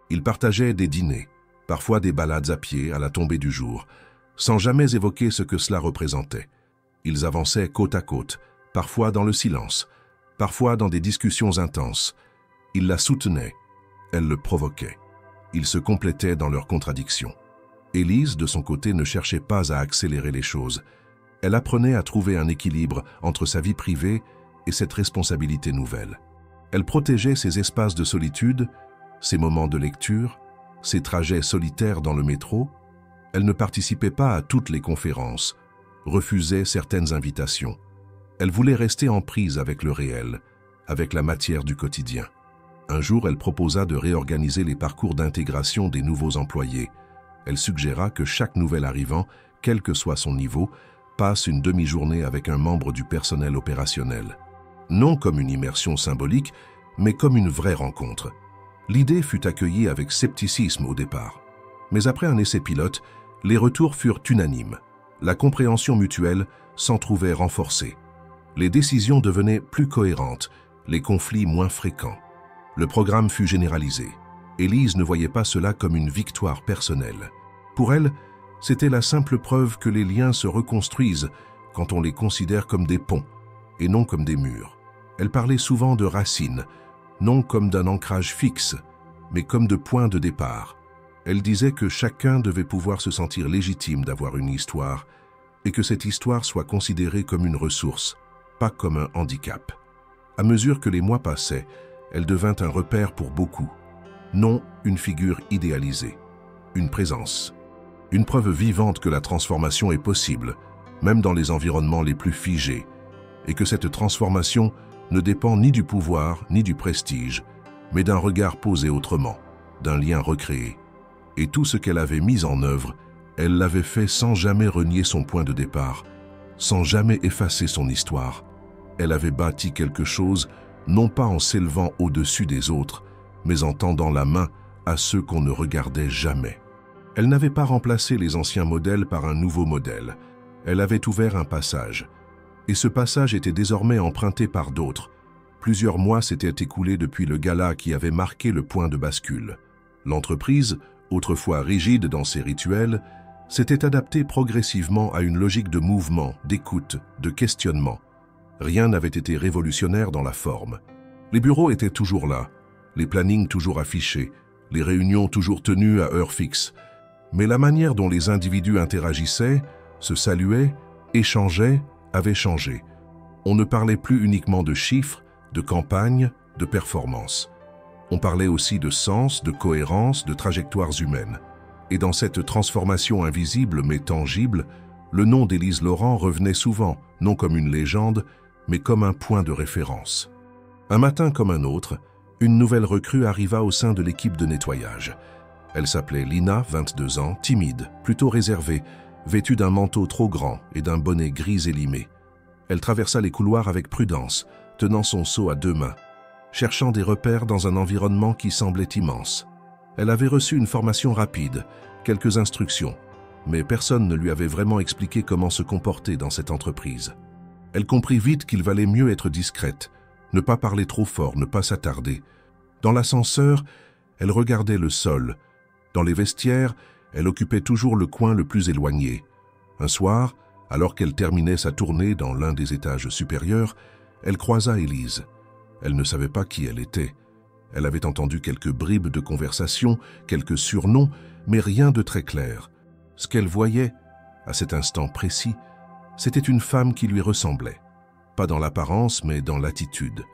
Ils partageaient des dîners, parfois des balades à pied à la tombée du jour, sans jamais évoquer ce que cela représentait. Ils avançaient côte à côte, parfois dans le silence, parfois dans des discussions intenses. Il la soutenait, elle le provoquait. Ils se complétaient dans leurs contradictions. Élise, de son côté, ne cherchait pas à accélérer les choses. Elle apprenait à trouver un équilibre entre sa vie privée et cette responsabilité nouvelle. Elle protégeait ses espaces de solitude, ses moments de lecture, ses trajets solitaires dans le métro. Elle ne participait pas à toutes les conférences, refusait certaines invitations. Elle voulait rester en prise avec le réel, avec la matière du quotidien. Un jour, elle proposa de réorganiser les parcours d'intégration des nouveaux employés. Elle suggéra que chaque nouvel arrivant, quel que soit son niveau, passe une demi-journée avec un membre du personnel opérationnel. Non comme une immersion symbolique, mais comme une vraie rencontre. L'idée fut accueillie avec scepticisme au départ. Mais après un essai pilote, les retours furent unanimes. La compréhension mutuelle s'en trouvait renforcée. Les décisions devenaient plus cohérentes, les conflits moins fréquents. Le programme fut généralisé. Élise ne voyait pas cela comme une victoire personnelle. Pour elle, c'était la simple preuve que les liens se reconstruisent quand on les considère comme des ponts et non comme des murs. Elle parlait souvent de racines, non comme d'un ancrage fixe, mais comme de points de départ. Elle disait que chacun devait pouvoir se sentir légitime d'avoir une histoire et que cette histoire soit considérée comme une ressource, pas comme un handicap. À mesure que les mois passaient, elle devint un repère pour beaucoup. Non une figure idéalisée, une présence. Une preuve vivante que la transformation est possible, même dans les environnements les plus figés, et que cette transformation ne dépend ni du pouvoir ni du prestige, mais d'un regard posé autrement, d'un lien recréé. Et tout ce qu'elle avait mis en œuvre, elle l'avait fait sans jamais renier son point de départ, sans jamais effacer son histoire. Elle avait bâti quelque chose, non pas en s'élevant au-dessus des autres, mais en tendant la main à ceux qu'on ne regardait jamais. Elle n'avait pas remplacé les anciens modèles par un nouveau modèle. Elle avait ouvert un passage. Et ce passage était désormais emprunté par d'autres. Plusieurs mois s'étaient écoulés depuis le gala qui avait marqué le point de bascule. L'entreprise, autrefois rigide dans ses rituels, s'était adaptée progressivement à une logique de mouvement, d'écoute, de questionnement. Rien n'avait été révolutionnaire dans la forme. Les bureaux étaient toujours là, les plannings toujours affichés, les réunions toujours tenues à heure fixe. Mais la manière dont les individus interagissaient, se saluaient, échangeaient, avait changé. On ne parlait plus uniquement de chiffres, de campagnes, de performances. On parlait aussi de sens, de cohérence, de trajectoires humaines. Et dans cette transformation invisible mais tangible, le nom d'Élise Laurent revenait souvent, non comme une légende, mais comme un point de référence. Un matin comme un autre, une nouvelle recrue arriva au sein de l'équipe de nettoyage. Elle s'appelait Lina, 22 ans, timide, plutôt réservée, vêtue d'un manteau trop grand et d'un bonnet gris élimé. Elle traversa les couloirs avec prudence, tenant son seau à 2 mains, cherchant des repères dans un environnement qui semblait immense. Elle avait reçu une formation rapide, quelques instructions, mais personne ne lui avait vraiment expliqué comment se comporter dans cette entreprise. Elle comprit vite qu'il valait mieux être discrète, ne pas parler trop fort, ne pas s'attarder. Dans l'ascenseur, elle regardait le sol. Dans les vestiaires, elle occupait toujours le coin le plus éloigné. Un soir, alors qu'elle terminait sa tournée dans l'un des étages supérieurs, elle croisa Élise. Elle ne savait pas qui elle était. Elle avait entendu quelques bribes de conversation, quelques surnoms, mais rien de très clair. Ce qu'elle voyait, à cet instant précis, c'était une femme qui lui ressemblait. Pas dans l'apparence, mais dans l'attitude.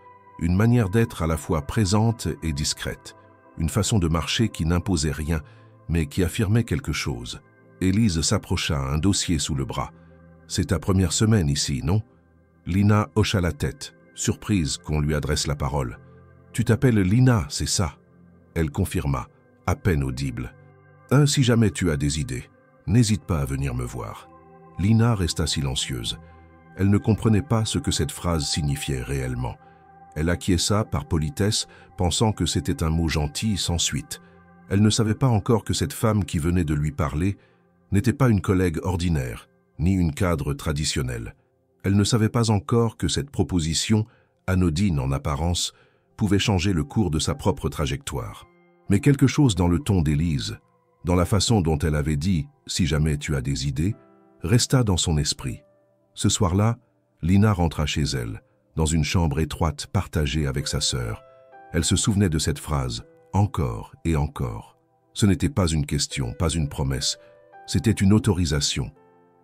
Une manière d'être à la fois présente et discrète. Une façon de marcher qui n'imposait rien, mais qui affirmait quelque chose. Élise s'approcha, un dossier sous le bras. « C'est ta première semaine ici, non ?» Lina hocha la tête, surprise qu'on lui adresse la parole. « Tu t'appelles Lina, c'est ça ?» Elle confirma, à peine audible. « Si jamais tu as des idées, n'hésite pas à venir me voir. » Lina resta silencieuse. Elle ne comprenait pas ce que cette phrase signifiait réellement. Elle acquiesça par politesse, pensant que c'était un mot gentil sans suite. Elle ne savait pas encore que cette femme qui venait de lui parler n'était pas une collègue ordinaire, ni une cadre traditionnelle. Elle ne savait pas encore que cette proposition, anodine en apparence, pouvait changer le cours de sa propre trajectoire. Mais quelque chose dans le ton d'Élise, dans la façon dont elle avait dit « si jamais tu as des idées », resta dans son esprit. Ce soir-là, Lina rentra chez elle, dans une chambre étroite partagée avec sa sœur. Elle se souvenait de cette phrase, encore et encore. Ce n'était pas une question, pas une promesse, c'était une autorisation.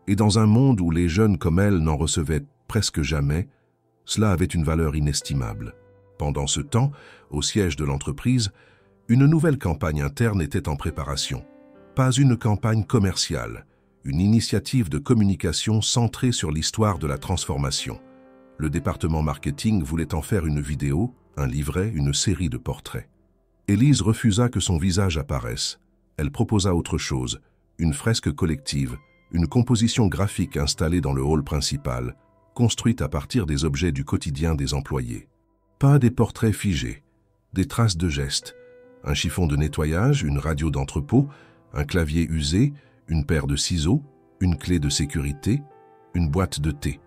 Et dans un monde où les jeunes comme elle n'en recevaient presque jamais, cela avait une valeur inestimable. Pendant ce temps, au siège de l'entreprise, une nouvelle campagne interne était en préparation. Pas une campagne commerciale, une initiative de communication centrée sur l'histoire de la transformation. Le département marketing voulait en faire une vidéo, un livret, une série de portraits. Élise refusa que son visage apparaisse. Elle proposa autre chose, une fresque collective, une composition graphique installée dans le hall principal, construite à partir des objets du quotidien des employés. Pas des portraits figés, des traces de gestes, un chiffon de nettoyage, une radio d'entrepôt, un clavier usé, une paire de ciseaux, une clé de sécurité, une boîte de thé.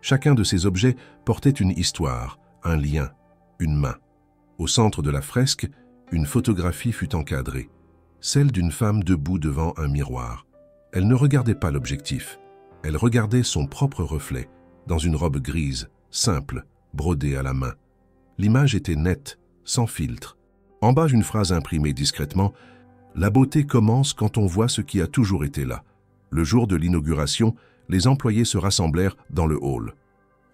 Chacun de ces objets portait une histoire, un lien, une main. Au centre de la fresque, une photographie fut encadrée, celle d'une femme debout devant un miroir. Elle ne regardait pas l'objectif, elle regardait son propre reflet, dans une robe grise, simple, brodée à la main. L'image était nette, sans filtre. En bas, une phrase imprimée discrètement, « La beauté commence quand on voit ce qui a toujours été là ». Le jour de l'inauguration, les employés se rassemblèrent dans le hall.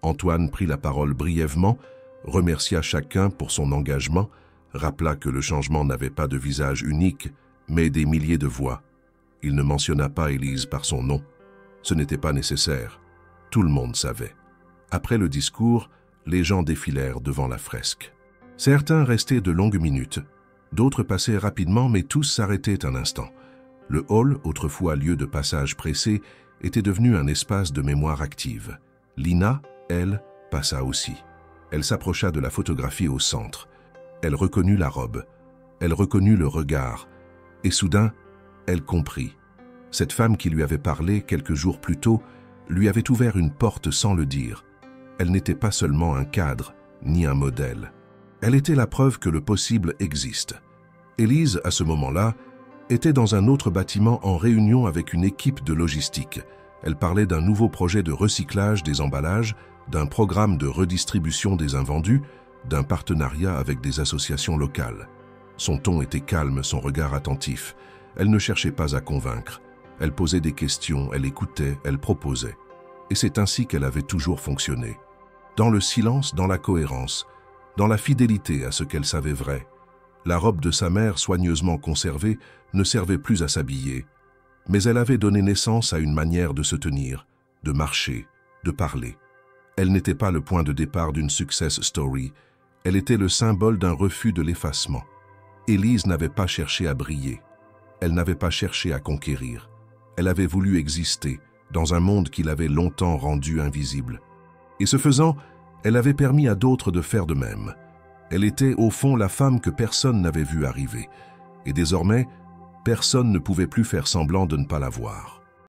Antoine prit la parole brièvement, remercia chacun pour son engagement, rappela que le changement n'avait pas de visage unique, mais des milliers de voix. Il ne mentionna pas Élise par son nom. Ce n'était pas nécessaire. Tout le monde savait. Après le discours, les gens défilèrent devant la fresque. Certains restaient de longues minutes, d'autres passaient rapidement, mais tous s'arrêtaient un instant. Le hall, autrefois lieu de passage pressé, était devenu un espace de mémoire active. Lina, elle, passa aussi. Elle s'approcha de la photographie au centre. Elle reconnut la robe. Elle reconnut le regard. Et soudain, elle comprit. Cette femme qui lui avait parlé quelques jours plus tôt lui avait ouvert une porte sans le dire. Elle n'était pas seulement un cadre, ni un modèle. Elle était la preuve que le possible existe. Élise, à ce moment-là, était dans un autre bâtiment en réunion avec une équipe de logistique. Elle parlait d'un nouveau projet de recyclage des emballages, d'un programme de redistribution des invendus, d'un partenariat avec des associations locales. Son ton était calme, son regard attentif. Elle ne cherchait pas à convaincre. Elle posait des questions, elle écoutait, elle proposait. Et c'est ainsi qu'elle avait toujours fonctionné. Dans le silence, dans la cohérence, dans la fidélité à ce qu'elle savait vrai. La robe de sa mère, soigneusement conservée, ne servait plus à s'habiller. Mais elle avait donné naissance à une manière de se tenir, de marcher, de parler. Elle n'était pas le point de départ d'une success story. Elle était le symbole d'un refus de l'effacement. Élise n'avait pas cherché à briller. Elle n'avait pas cherché à conquérir. Elle avait voulu exister dans un monde qui l'avait longtemps rendue invisible. Et ce faisant, elle avait permis à d'autres de faire de même. Elle était au fond la femme que personne n'avait vue arriver. Et désormais, personne ne pouvait plus faire semblant de ne pas la voir.